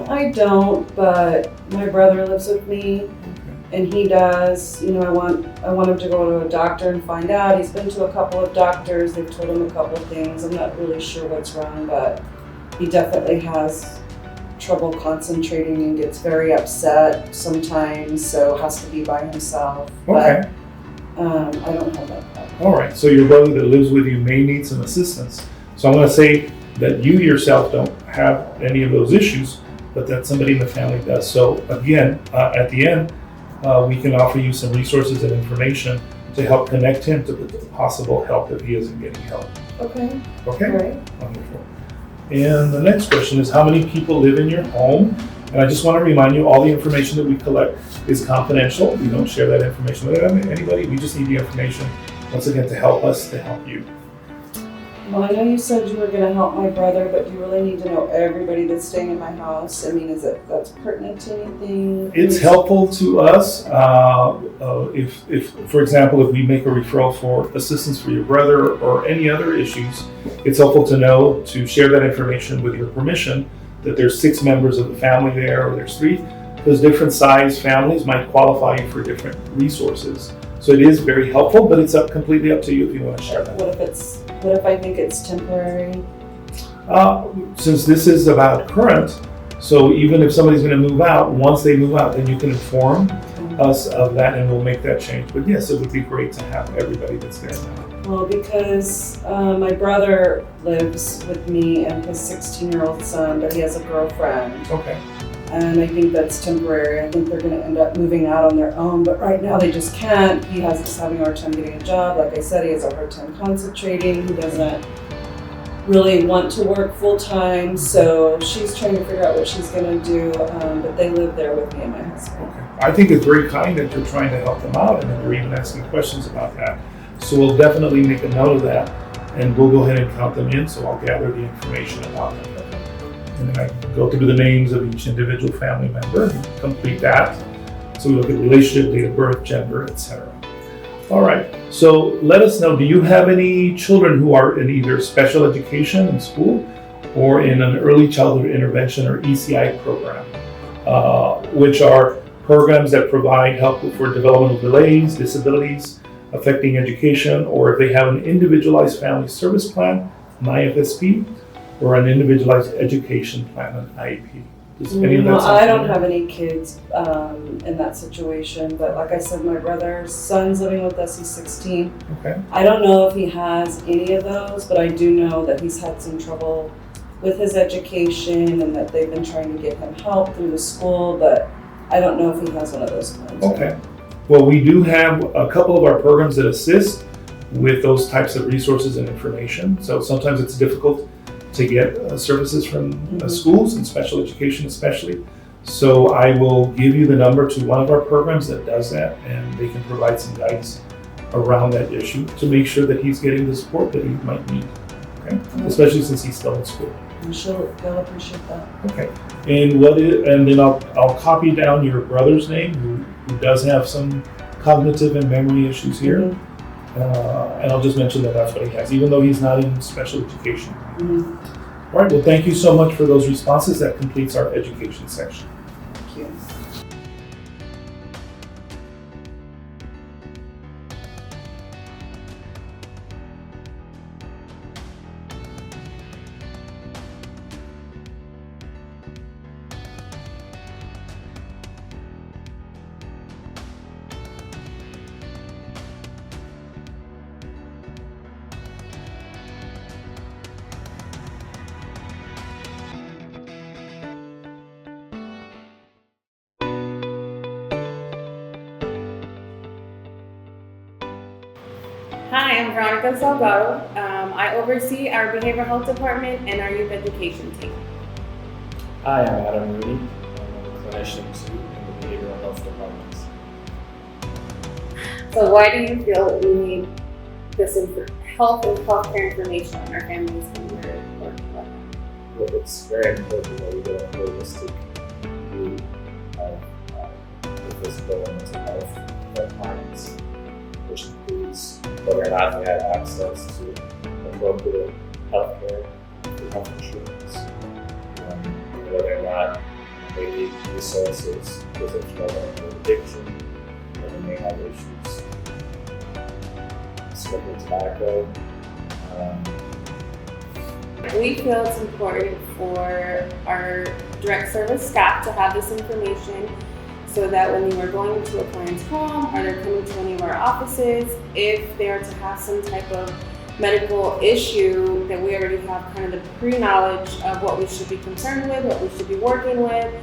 I don't, but my brother lives with me, and he does. You know, I want him to go to a doctor and find out. He's been to a couple of doctors. They've told him a couple of things. I'm not really sure what's wrong, but he definitely has trouble concentrating and gets very upset sometimes, so has to be by himself. Okay. But I don't have that problem. All right, so your brother that lives with you may need some assistance. So I'm going to say that you yourself don't have any of those issues, but that somebody in the family does. So again, at the end, we can offer you some resources and information to help connect him to the possible help if he isn't getting help. Okay. Okay? All right. Wonderful. And the next question is, how many people live in your home? And I just want to remind you, all the information that we collect is confidential. We don't share that information with anybody. We just need the information, once again, to help us, to help you. Well, I know you said you were going to help my brother, but you really need to know everybody that's staying in my house. I mean, that's pertinent to anything? It's helpful to us if, for example, if we make a referral for assistance for your brother or any other issues, it's helpful to know, to share that information with your permission, that there's 6 members of the family there, or there's 3, because different size families might qualify you for different resources. So it is very helpful, but it's completely up to you if you want to share that. What if I think it's temporary? Since this is about current, so even if somebody's going to move out, once they move out, then you can inform us of that and we'll make that change. But yes, it would be great to have everybody that's there now. Well, because my brother lives with me and his 16-year-old son, but he has a girlfriend. Okay. And I think that's temporary. I think they're going to end up moving out on their own, but right now they just can't. He is having a hard time getting a job. Like I said, he has a hard time concentrating. He doesn't really want to work full time, so she's trying to figure out what she's going to do, but they live there with me and my husband. Okay. I think it's very kind that you're trying to help them out and that you're even asking questions about that. So we'll definitely make a note of that, and we'll go ahead and count them in, so I'll gather the information about them. And then I go through the names of each individual family member and complete that. So we look at relationship, date of birth, gender, etc. All right, so let us know, do you have any children who are in either special education in school or in an early childhood intervention or ECI program, which are programs that provide help for developmental delays, disabilities affecting education, or if they have an individualized family service plan, an IFSP, or an individualized education plan, an IEP. Does any of that sound I don't familiar? have any kids in that situation, but like I said, my brother's son's living with us, he's 16. Okay. I don't know if he has any of those, but I do know that he's had some trouble with his education and that they've been trying to get him help through the school, but I don't know if he has one of those plans. Okay. Well, we do have a couple of our programs that assist with those types of resources and information. So sometimes it's difficult to get services from schools and special education especially. So I will give you the number to one of our programs that does that, and they can provide some guidance around that issue to make sure that he's getting the support that he might need. Okay? Especially since he's still in school. They'll appreciate that. Okay. And then I'll copy down your brother's name who does have some cognitive and memory issues here. Mm-hmm. And I'll just mention that that's what he has, even though he's not in special education. Mm-hmm. All right, well, thank you so much for those responses. That completes our education section. Thank you. I'm Veronica Salgado. I oversee our behavioral health department and our youth education team. Hi, I'm Adam Rooney. I'm a clinician too in the behavioral health department. So why do you feel that we need this health and healthcare information on our families when we're working with them? Well, it's very important that we get a holistic view of the physical and mental health of our clients, which includes whether or not they have access to appropriate health care through health insurance, whether or not they need resources because they're struggling with addiction, or they may have issues smoking tobacco. We feel it's important for our direct service staff to have this information so that when they are going into a client's home or they're coming to any of our offices, if they are to have some type of medical issue, that we already have kind of the pre-knowledge of what we should be concerned with, what we should be working with.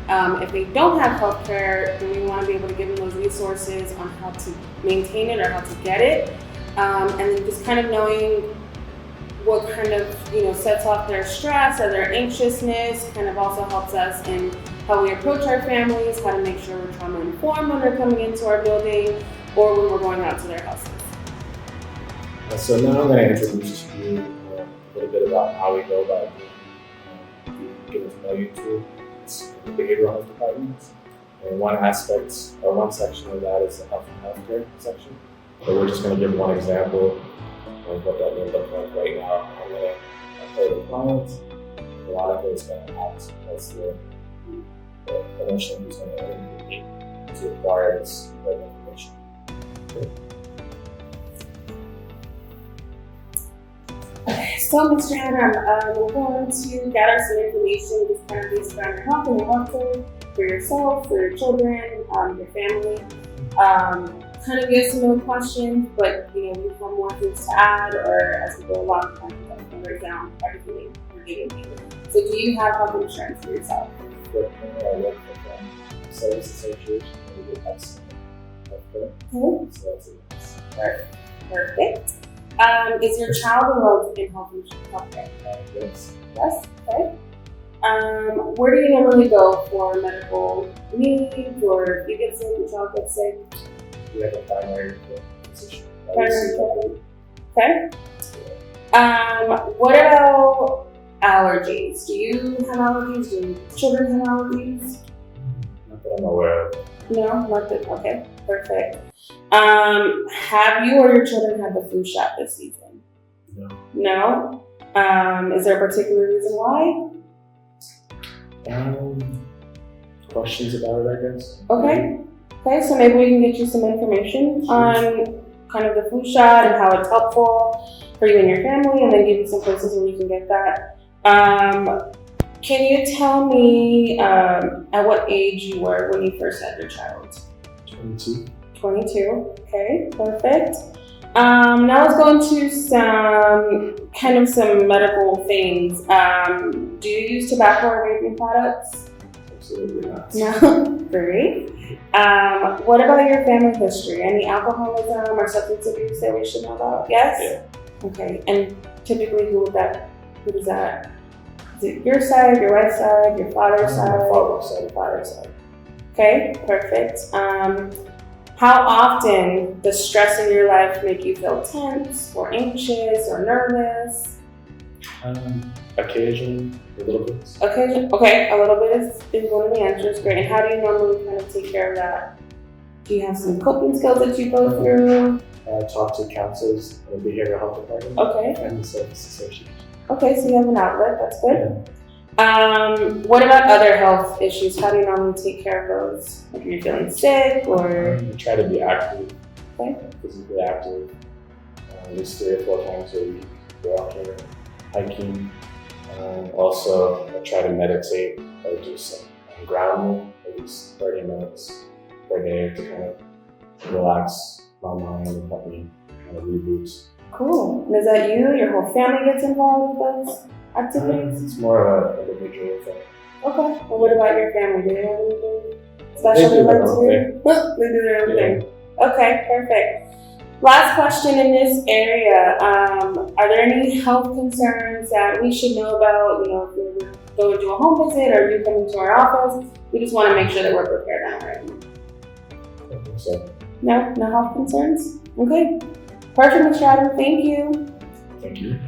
If they don't have health care, then we want to be able to give them those resources on how to maintain it or how to get it. And then just kind of knowing what kind of, sets off their stress or their anxiousness kind of also helps us in how we approach our families, how to make sure we're trauma informed when they're coming into our building or when we're going out to their houses. So now I'm going to introduce to you a little bit about how we go about the Getting to Know You tool. It's in the behavioral health department. And one aspect, or one section of that is the health and healthcare section. So we're just going to give one example of what that may look like right now. I'm going to play the client. Veronica is going to act as the clinician who's going to intervene to acquire this information. Okay, so Mr. Adam, we're going to gather some information just kind of based around your health and your healthcare for yourself, for your children, your family. Kind of get some more questions, but we have more things to add, or as we go along, kind of break down everything we're giving you. So, do you have health insurance for yourself? I work for the Service Association, and we have some healthcare. So that's it. Perfect. Is your child enrolled in health insurance healthcare? Yes. Yes. Okay. Where do you normally go for medical needs, or if you get sick, your child gets sick? We have a primary physician. Primary. Okay. What about allergies? Do you have allergies? Do your children have allergies? Not that I'm aware of. No, not that. Okay, perfect. Have you or your children had the flu shot this season? No. No? Is there a particular reason why? Questions about it, I guess. Okay, so maybe we can get you some information on kind of the flu shot and how it's helpful for you and your family, and then give you some places where you can get that. Can you tell me at what age you were when you first had your child? 22. 22, okay, perfect. Now let's go into some medical things. Do you use tobacco or vaping products? Absolutely not. No? Great. What about your family history? Any alcoholism or substance abuse that we should know about? Yes? Yeah. Okay, and typically who is that? Is it your side, your wife's side, your father's side? My father's side. Your father's side. Okay, perfect. How often does stress in your life make you feel tense or anxious or nervous? Occasionally, a little bit. Okay, a little bit is one of the answers. Great. And how do you normally kind of take care of that? Do you have some coping skills that you go through? I talk to counselors in the behavioral health department. Okay. And the Service Association. Okay, so you have an outlet. That's good. Yeah. What about other health issues? How do you normally take care of those? Like, are you feeling sick or? I try to be active. Okay. Physically active. At least 3 or 4 times a week. Walking, hiking. Also, I try to meditate or do some grounding, at least 30 minutes per day to kind of relax my mind and help me kind of reboot. Cool. And is that you? Your whole family gets involved with those activities? It's more of an individual thing. Okay. Well, what about your family? Do they have anything special They do they'd their like own to do? They do their own thing. Okay, perfect. Last question in this area. Are there any health concerns that we should know about? You know, if we're going to a home visit or you come into our office, we just want to make sure that we're prepared on our end. I think so. No health concerns? Okay. Perfect, Mr. Adam. Thank you. Thank you.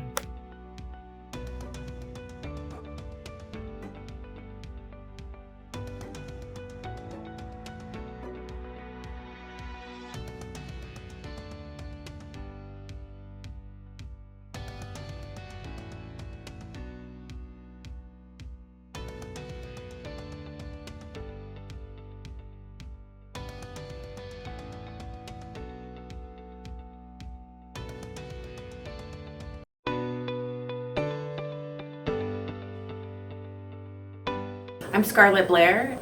I'm Scarlett Blair.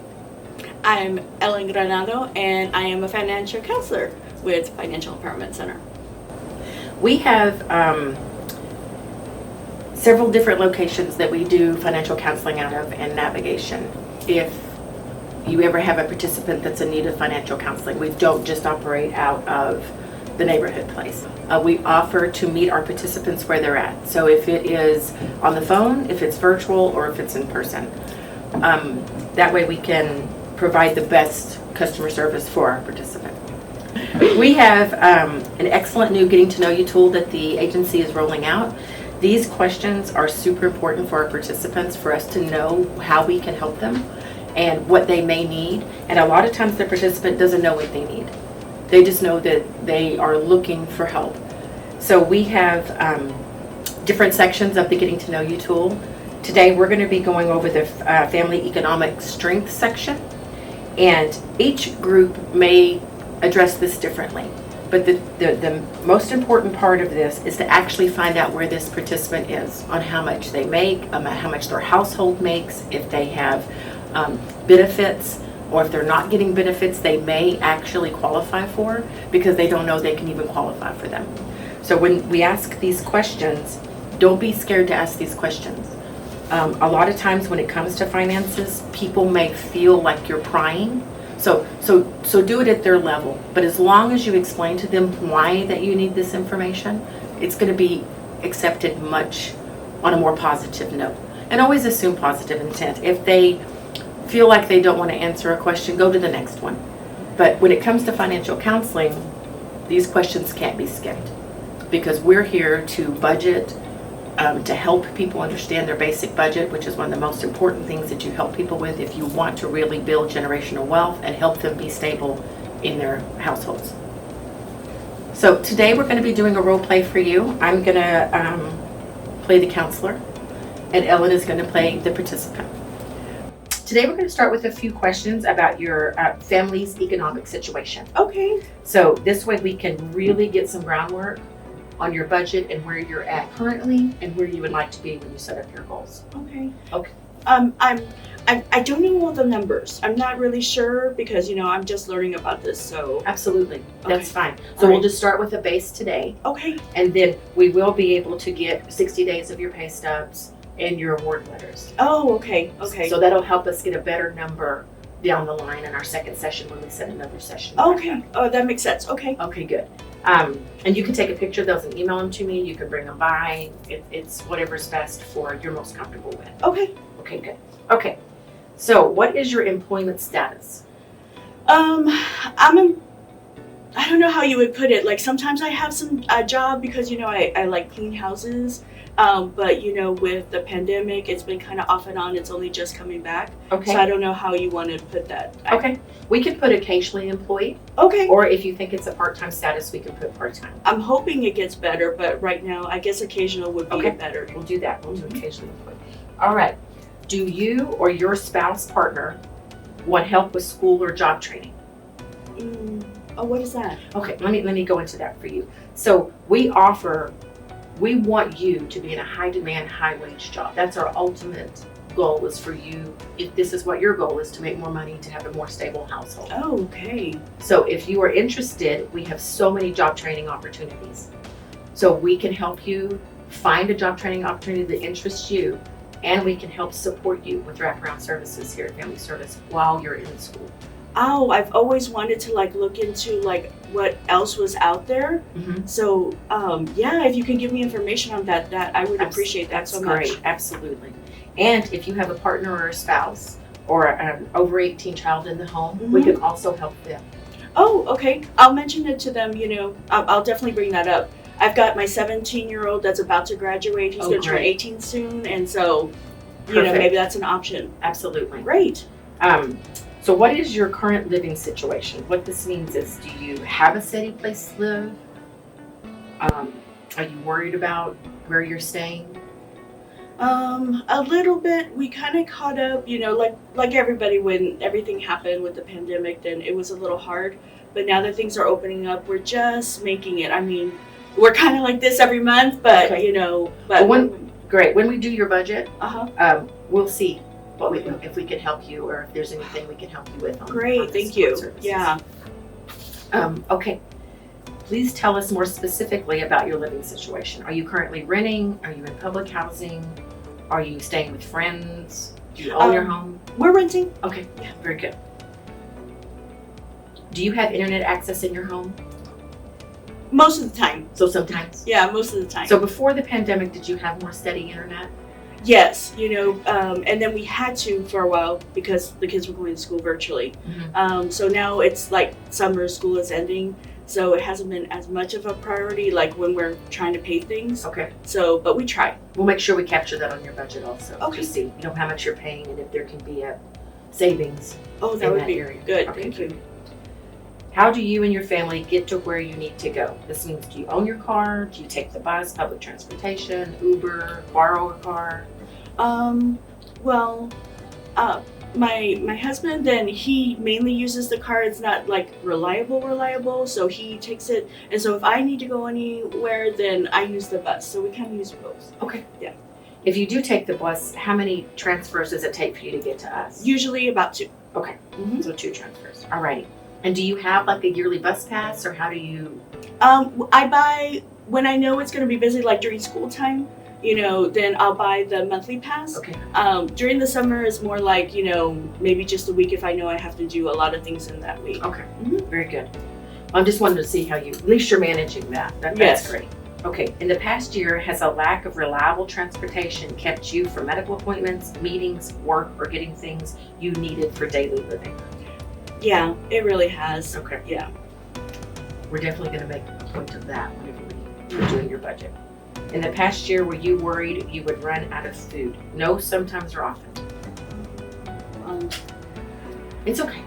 I'm Ellen Granado, and I am a financial counselor with Financial Empowerment Center. We have several different locations that we do financial counseling out of and navigation. If you ever have a participant that's in need of financial counseling, we don't just operate out of the neighborhood place. We offer to meet our participants where they're at. So if it is on the phone, if it's virtual, or if it's in person. That way we can provide the best customer service for our participant. We have an excellent new Getting to Know You tool that the agency is rolling out. These questions are super important for our participants, for us to know how we can help them and what they may need. And a lot of times the participant doesn't know what they need. They just know that they are looking for help. So we have different sections of the Getting to Know You tool. Today we're going to be going over the Family Economic Strength section, and each group may address this differently. But the most important part of this is to actually find out where this participant is, on how much they make, how much their household makes, if they have benefits, or if they're not getting benefits they may actually qualify for, because they don't know they can even qualify for them. So when we ask these questions, don't be scared to ask these questions. A lot of times when it comes to finances, people may feel like you're prying. So do it at their level. But as long as you explain to them why that you need this information, it's going to be accepted much on a more positive note. And always assume positive intent. If they feel like they don't want to answer a question, go to the next one. But when it comes to financial counseling, these questions can't be skipped, because we're here to budget, to help people understand their basic budget, which is one of the most important things that you help people with if you want to really build generational wealth and help them be stable in their households. So today we're going to be doing a role play for you. I'm going to play the counselor, and Ellen is going to play the participant. Today we're going to start with a few questions about your family's economic situation. Okay. So this way we can really get some groundwork on your budget and where you're at currently and where you would like to be when you set up your goals. Okay. Okay. I don't know all the numbers. I'm not really sure because, I'm just learning about this, so. Absolutely. Okay. That's fine. So we'll just start with a base today. Okay. And then we will be able to get 60 days of your pay stubs and your award letters. Oh, okay. Okay. So that'll help us get a better number down the line in our second session when we set another session. Okay. Oh, that makes sense. Okay. Okay, good. And you can take a picture of those and email them to me. You can bring them by. It's whatever's best for you're most comfortable with. Okay. Okay, good. Okay. So what is your employment status? I don't know how you would put it. Like sometimes I have some job because I like clean houses. But with the pandemic, it's been kind of off and on. It's only just coming back. Okay. So I don't know how you want to put that. Okay. We could put occasionally employed. Okay. Or if you think it's a part-time status, we can put part-time. I'm hoping it gets better, but right now, I guess occasional would be better. We'll do that. We'll do occasionally employed. All right. Do you or your spouse partner want help with school or job training? Oh, what is that? Okay, let me go into that for you. So we want you to be in a high demand, high wage job. That's our ultimate goal, is for you, if this is what your goal is, to make more money, to have a more stable household. Oh, okay. So if you are interested, we have so many job training opportunities. So we can help you find a job training opportunity that interests you, and we can help support you with wraparound services here at Family Service while you're in school. Oh, I've always wanted to look into what else was out there. Mhm. So yeah, if you can give me information on that, I would appreciate that so much. Great, absolutely. And if you have a partner or a spouse or an over 18 child in the home, we can also help them. Oh, okay. I'll mention it to them. I'll definitely bring that up. I've got my 17-year-old that's about to graduate. He's Oh, going to turn great. 18 soon, and so Perfect. maybe that's an option. Absolutely. Great. So what is your current living situation? What this means is, do you have a steady place to live? Are you worried about where you're staying? A little bit. We kind of caught up, like everybody when everything happened with the pandemic, then it was a little hard. But now that things are opening up, we're just making it. I mean, we're kind of like this every month, but Okay. but Great. When we do your budget, we'll see Okay. if we can help you or if there's anything we can help you with. Great, on the thank support you. services. Yeah. Okay. Please tell us more specifically about your living situation. Are you currently renting? Are you in public housing? Are you staying with friends? Do you own your home? We're renting. Okay, yeah, very good. Do you have internet access in your home? Most of the time. So sometimes? Yeah, most of the time. So before the pandemic, did you have more steady internet? Yes, and then we had to for a while because the kids were going to school virtually. So now it's like summer school is ending, so it hasn't been as much of a priority like when we're trying to pay things. Okay. So, but we try. We'll make sure we capture that on your budget also. Okay. To see, how much you're paying and if there can be a savings. Oh, that in would that be area. good. Okay, Thank you. How do you and your family get to where you need to go? This means, do you own your car? Do you take the bus, public transportation, Uber, borrow a car? Well, my husband, then he mainly uses the car. It's not like reliable, so he takes it. And so if I need to go anywhere, then I use the bus. So we kind of use both. Okay. Yeah. If you do take the bus, how many transfers does it take for you to get to us? Usually about 2. Okay. So 2 transfers. Alrighty. And do you have like a yearly bus pass, or how do you? I buy when I know it's going to be busy, like during school time. Then I'll buy the monthly pass. Okay. During the summer is more like, maybe just a week if I know I have to do a lot of things in that week. Okay. Very good. I just wanted to see how at least you're managing that. That's Yes. great. Okay. In the past year, has a lack of reliable transportation kept you from medical appointments, meetings, work, or getting things you needed for daily living? Yeah, it really has. Okay. Yeah. We're definitely going to make a point of that whenever we're doing your budget. In the past year, were you worried you would run out of food? No, sometimes or often. It's okay.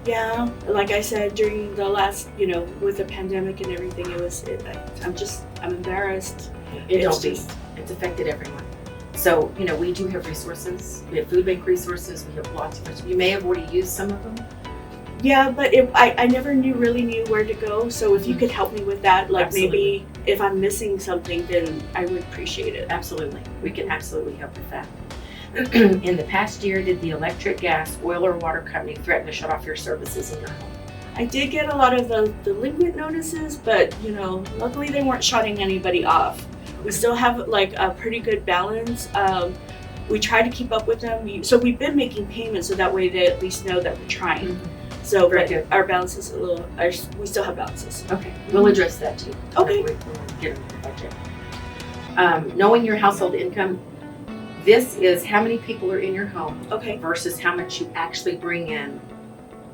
Yeah, like I said, during the last, with the pandemic and everything, I'm embarrassed. It's affected everyone. So, we do have resources. We have food bank resources. We have lots of resources. You may have already used some of them. Yeah, but I never really knew where to go. So if you could help me with that, like maybe if I'm missing something, then I would appreciate it. Absolutely. We can absolutely help with that. In the past year, did the electric, gas, oil, or water company threaten to shut off your services in your home? I did get a lot of the delinquent notices, but luckily they weren't shutting anybody off. We still have like a pretty good balance. We try to keep up with them. So we've been making payments so that way they at least know that we're trying. So our balance is we still have balances. Okay, we'll address that too. Okay. We'll get into the budget. Knowing your household income, this is how many people are in your home versus how much you actually bring in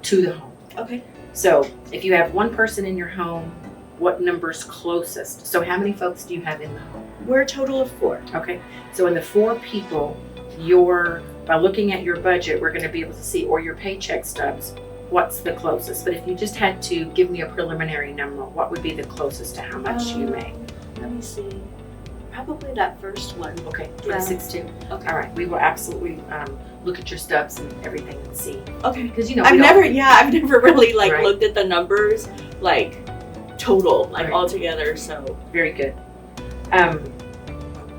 to the home. Okay. So if you have one person in your home, what number's closest? So how many folks do you have in the home? We're a total of 4. Okay. So in the 4 people, by looking at your budget, we're going to be able to see, or your paycheck stubs, what's the closest. But if you just had to give me a preliminary number, what would be the closest to how much you make? Let me see. Probably that first one. Okay, 26.2. Okay. All right, we will absolutely look at your stubs and everything and see. Okay. Because I've never really Right. looked at the numbers total Right. all together. So Very good.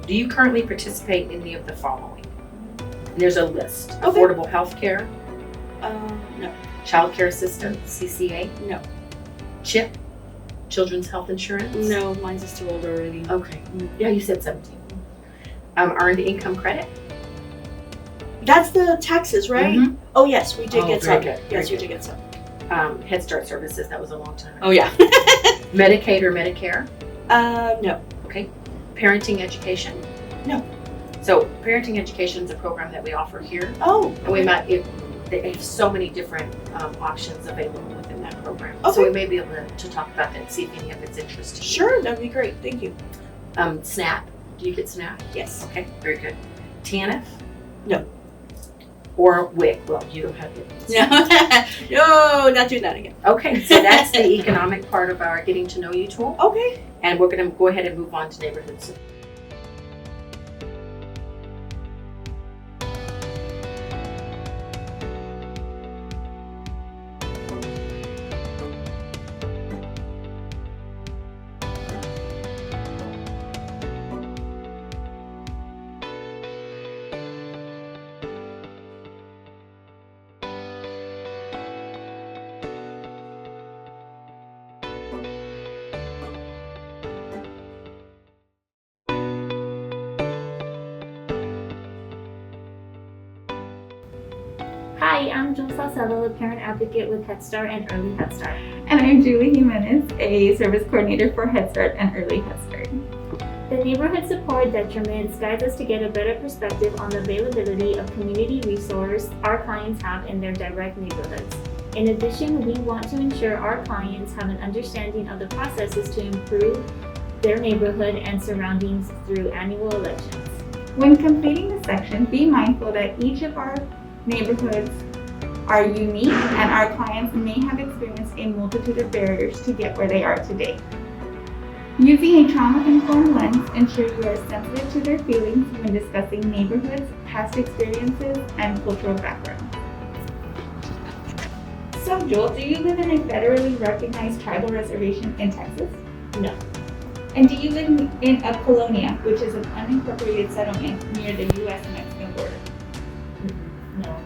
Do you currently participate in any of the following? And there's a list. Okay. Affordable health care, no. child care assistance, CCA, No. CHIP, children's health insurance. No, mine's is too old already. Okay. Yeah, you said 17. Earned income credit. That's the taxes, right? Mhm. Oh yes, we did get very some. good, Yes, very we did get some. Head Start services, that was a long time ago. Oh, yeah. Medicaid or Medicare? No. Okay. Parenting education? No. So parenting education is a program that we offer here. Oh. And we might, they have so many different options available within that program. Okay. So we may be able to talk about that and see if any of it's interesting. Sure, that'd be great. Thank you. SNAP. Do you get SNAP? Yes. Okay, very good. TANF? No. Or WIC? Well, you don't have it. No, not doing that again. Okay, so that's the economic part of our Getting to Know You tool. Okay. And we're going to go ahead and move on to neighborhoods. Hi, I'm Jill Salcello, a parent advocate with Head Start and Early Head Start. And I'm Julie Jimenez, a service coordinator for Head Start and Early Head Start. The neighborhood support detriments guides us to get a better perspective on the availability of community resource our clients have in their direct neighborhoods. In addition, we want to ensure our clients have an understanding of the processes to improve their neighborhood and surroundings through annual elections. When completing the section, be mindful that each of our neighborhoods are unique and our clients may have experienced a multitude of barriers to get where they are today. Using a trauma-informed lens, ensure you are sensitive to their feelings when discussing neighborhoods, past experiences, and cultural background. So Joel, do you live in a federally recognized tribal reservation in Texas? No. And do you live in a colonia, which is an unincorporated settlement near the U.S. and Mexican border? No.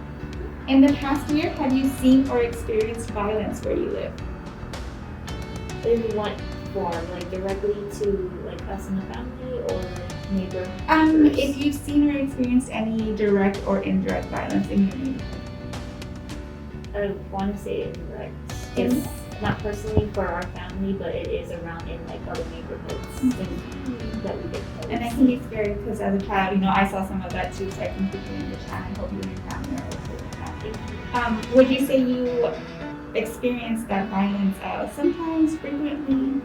In the past year, have you seen or experienced violence where you live? In what form? Like directly to like us in the family or neighbor? If you've seen or experienced any direct or indirect violence in your neighborhood. I want to say indirect. It's not personally for our family, but it is around in like other neighborhoods that we get close. And I think it's scary because as a child, I saw some of that too, so I can put you in the chat and hope you and your family are okay with that. Would you say you experience that violence sometimes, frequently,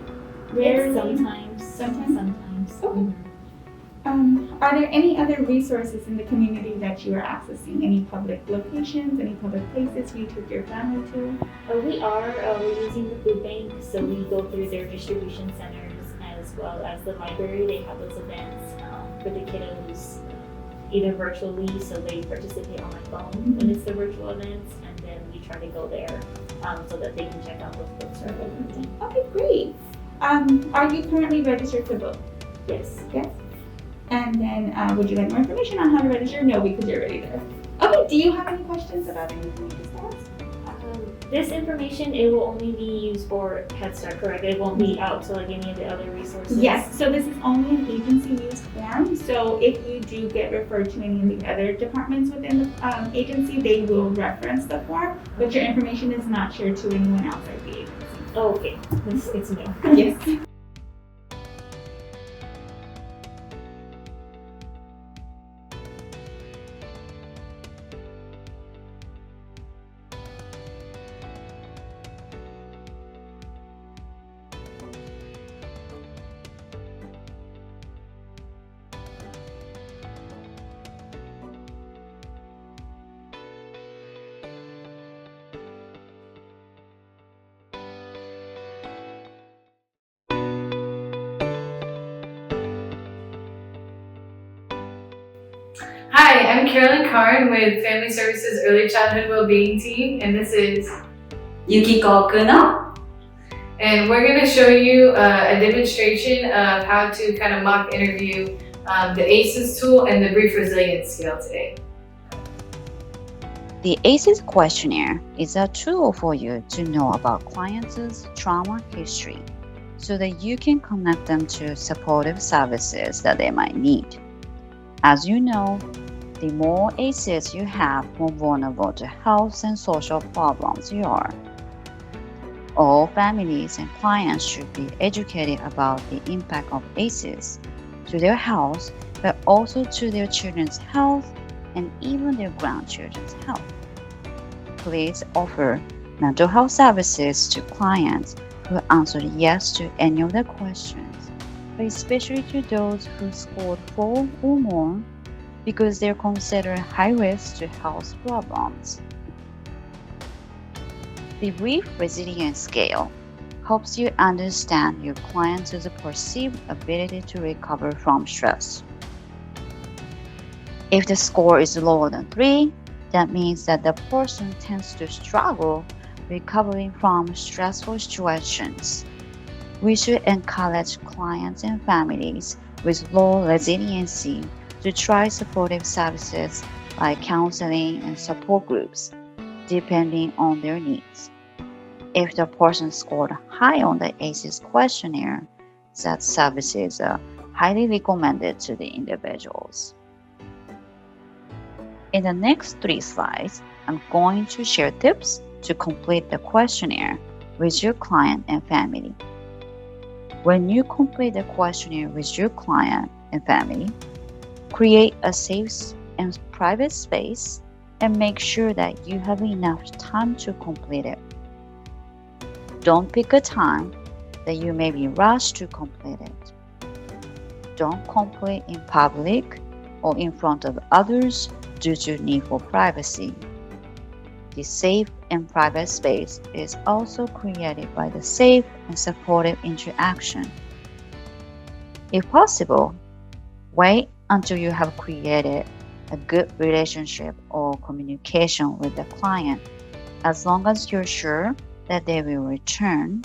rarely? Sometimes. Okay. Are there any other resources in the community that you are accessing? Any public locations, any public places you took your family to? We're using the food bank, so we go through their distribution centers as well as the library. They have those events for the kiddos, either virtually, so they participate on my phone when it's the virtual events, and then we try to go there so that they can check out what books are open. Okay, great. Are you currently registered to vote? Yes. Yes. And then, would you like more information on how to register? No, because you're already there. Okay, do you have any questions about anything you just asked? This information, it will only be used for Head Start, correct? It won't be out to like any of the other resources? Yes, so this is only an agency-used form. So if you do get referred to any of the other departments within the agency, they will reference the form, but your information is not shared to anyone outside the agency. Oh, okay. It's new. Yes. Hi, I'm Carolyn Karn with Family Services Early Childhood Wellbeing Team, and this is Yukiko Kuno. And we're going to show you a demonstration of how to kind of mock interview the ACEs tool and the brief resilience scale today. The ACEs questionnaire is a tool for you to know about clients' trauma history so that you can connect them to supportive services that they might need. As you know, the more ACEs you have, more vulnerable to health and social problems you are. All families and clients should be educated about the impact of ACEs to their health, but also to their children's health and even their grandchildren's health. Please offer mental health services to clients who answered yes to any of the questions, but especially to those who scored 4 or more because they're considered high risk to health problems. The Brief Resilience Scale helps you understand your client's perceived ability to recover from stress. If the score is lower than 3, that means that the person tends to struggle recovering from stressful situations. We should encourage clients and families with low resiliency to try supportive services like counseling and support groups, depending on their needs. If the person scored high on the ACEs questionnaire, such services are highly recommended to the individuals. In the next 3 slides, I'm going to share tips to complete the questionnaire with your client and family. When you complete the questionnaire with your client and family, create a safe and private space and make sure that you have enough time to complete it. Don't pick a time that you may be rushed to complete it. Don't complete in public or in front of others due to need for privacy. The safe and private space is also created by the safe and supportive interaction. If possible, wait until you have created a good relationship or communication with the client. As long as you're sure that they will return,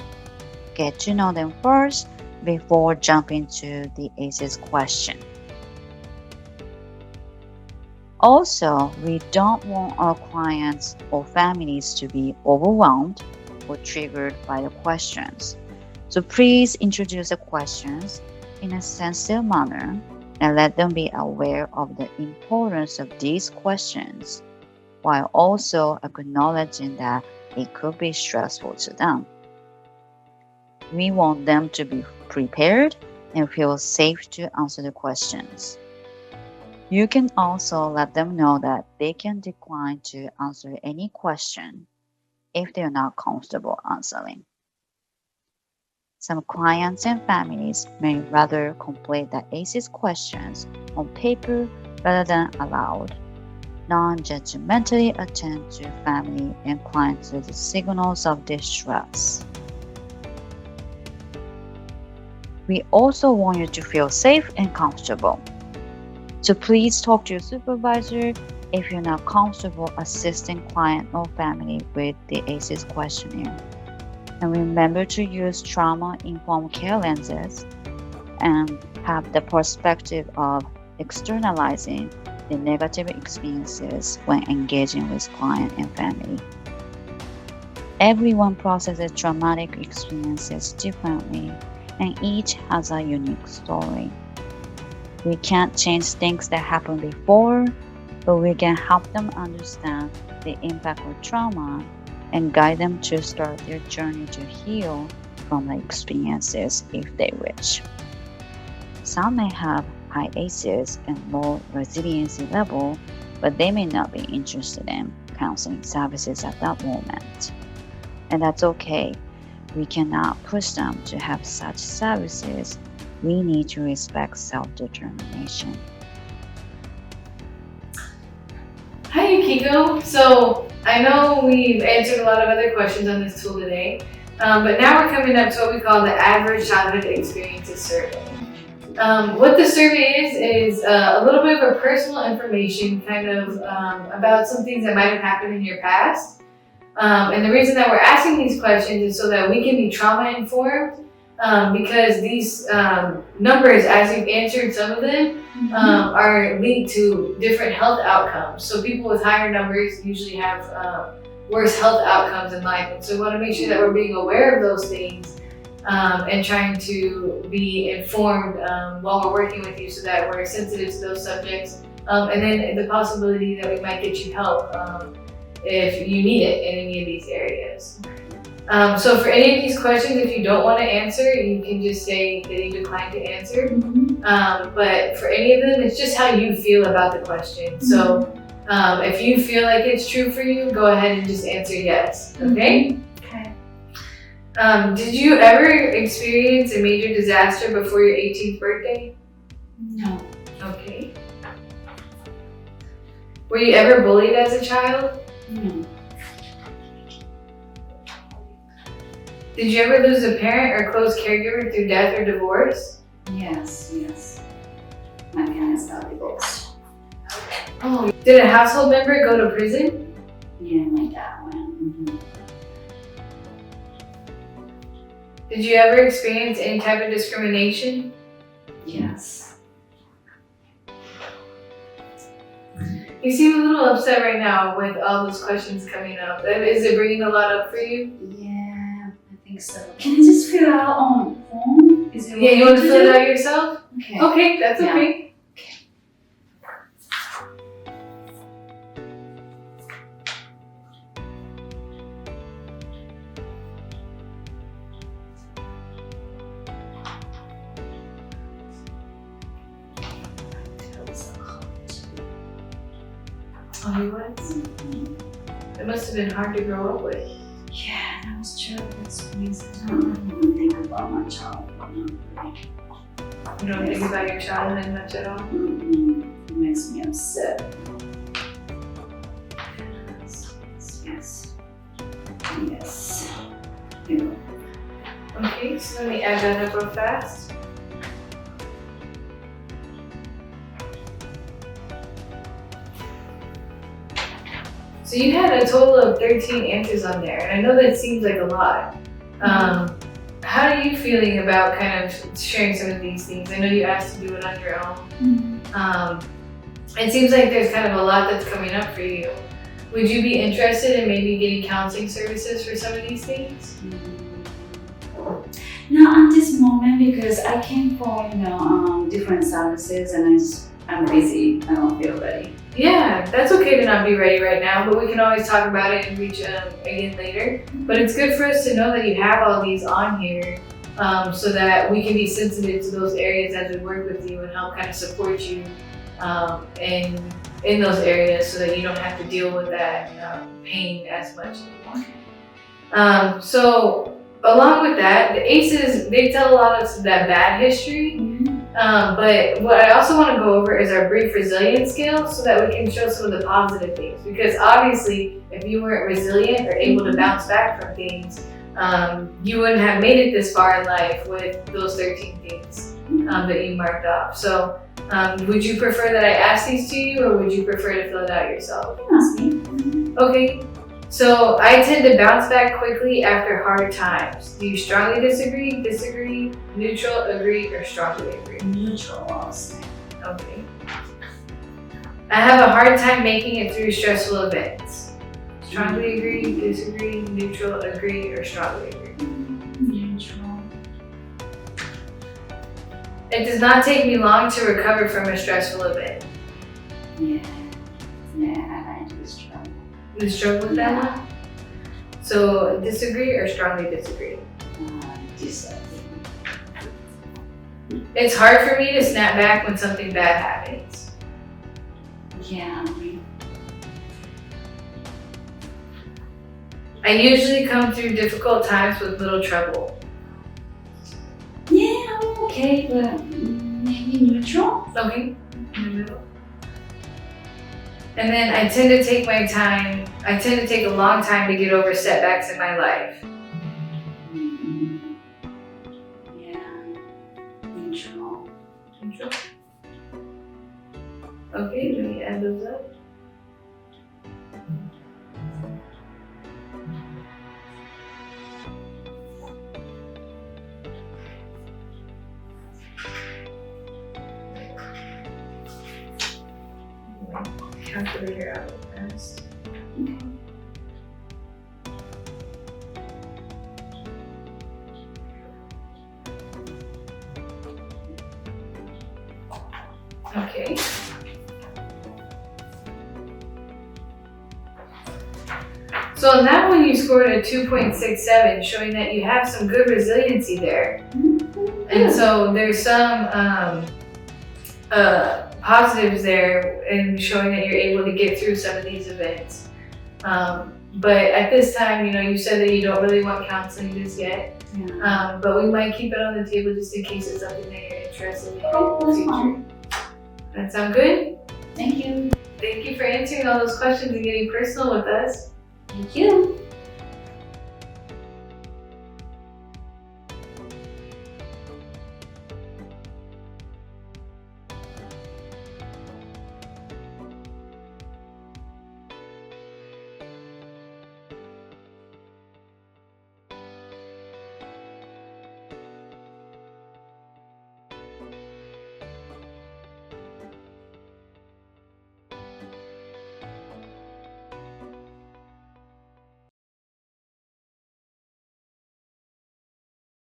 get to know them first before jumping to the ACEs question. Also, we don't want our clients or families to be overwhelmed or triggered by the questions. So please introduce the questions in a sensitive manner and let them be aware of the importance of these questions, while also acknowledging that it could be stressful to them. We want them to be prepared and feel safe to answer the questions. You can also let them know that they can decline to answer any question if they're not comfortable answering. Some clients and families may rather complete the ACEs questions on paper rather than aloud. Non-judgmentally attend to family and clients with signals of distress. We also want you to feel safe and comfortable. So please talk to your supervisor if you're not comfortable assisting client or family with the ACEs questionnaire. And remember to use trauma-informed care lenses and have the perspective of externalizing the negative experiences when engaging with client and family. Everyone processes traumatic experiences differently, and each has a unique story. We can't change things that happened before, but we can help them understand the impact of trauma and guide them to start their journey to heal from the experiences if they wish. Some may have high ACEs and low resiliency level, but they may not be interested in counseling services at that moment. And that's okay. We cannot push them to have such services. We need to respect self-determination. Hi, Yukiko. So I know we've answered a lot of other questions on this tool today, but now we're coming up to what we call the Average Childhood Experiences Survey. What the survey is a little bit of a personal information kind of about some things that might have happened in your past. And the reason that we're asking these questions is so that we can be trauma informed, because these numbers, as you've answered some of them, are linked to different health outcomes. So people with higher numbers usually have worse health outcomes in life. And so we want to make sure that we're being aware of those things and trying to be informed while we're working with you so that we're sensitive to those subjects. And then the possibility that we might get you help if you need it in any of these areas. So for any of these questions, if you don't want to answer, you can just say that you decline to answer. But for any of them, it's just how you feel about the question. So if you feel like it's true for you, go ahead and just answer yes, okay? Okay. Did you ever experience a major disaster before your 18th birthday? No. Okay. Were you ever bullied as a child? No. Did you ever lose a parent or close caregiver through death or divorce? Yes. My parents got divorced. Oh. Did a household member go to prison? Yeah, my dad went. Did you ever experience any type of discrimination? Yes. You seem a little upset right now with all those questions coming up. Is it bringing a lot up for you? Yeah, I think so. Can I just fill it out on phone? Is it Yeah, you want to fill it out yourself? Okay. Okay, that's Yeah. okay. Oh, he was? It must have been hard to grow up with. Yeah, that was true. That's crazy. I don't really think about my childhood. You don't think about your childhood much at all? It makes me upset. Yes. Yeah. Okay, so let me add that up real fast. So you had a total of 13 answers on there, and I know that seems like a lot. How are you feeling about kind of sharing some of these things? I know you asked to do it on your own. It seems like there's kind of a lot that's coming up for you. Would you be interested in maybe getting counseling services for some of these things? Not at this moment because I came for different services and I'm busy. I don't feel ready. Yeah, that's okay to not be ready right now, but we can always talk about it and reach again later. But it's good for us to know that you have all these on here so that we can be sensitive to those areas as we work with you and help kind of support you in those areas so that you don't have to deal with that pain as much anymore. So along with that, the ACEs, they tell a lot of that bad history. But what I also want to go over is our brief resilience scale so that we can show some of the positive things. Because obviously, if you weren't resilient or able to bounce back from things, you wouldn't have made it this far in life with those 13 things that you marked off. So would you prefer that I ask these to you or would you prefer to fill it out yourself? Ask me. Okay. So I tend to bounce back quickly after hard times. Do you strongly disagree, neutral, agree, or strongly agree? Neutral, I'll say. Okay. I have a hard time making it through stressful events. Strongly agree, disagree, neutral, agree, or strongly agree? Neutral. It does not take me long to recover from a stressful event. Yeah, I do struggle. You struggle with that one? So disagree or strongly disagree? Disagree. It's hard for me to snap back when something bad happens. Yeah, I usually come through difficult times with little trouble. Yeah, I'm okay, but maybe neutral? Okay, in the middle. And then I tend to take a long time to get over setbacks in my life. Yeah, neutral. Neutral. Okay, let me add those up. Calculator out fast. Okay. So on that one, you scored a 2.67, showing that you have some good resiliency there. And so there's some positives there in showing that you're able to get through some of these events. But at this time, you said that you don't really want counseling just yet. But we might keep it on the table just in case it's something that you're interested in the future. That sound good? Thank you. Thank you for answering all those questions and getting personal with us. Thank you.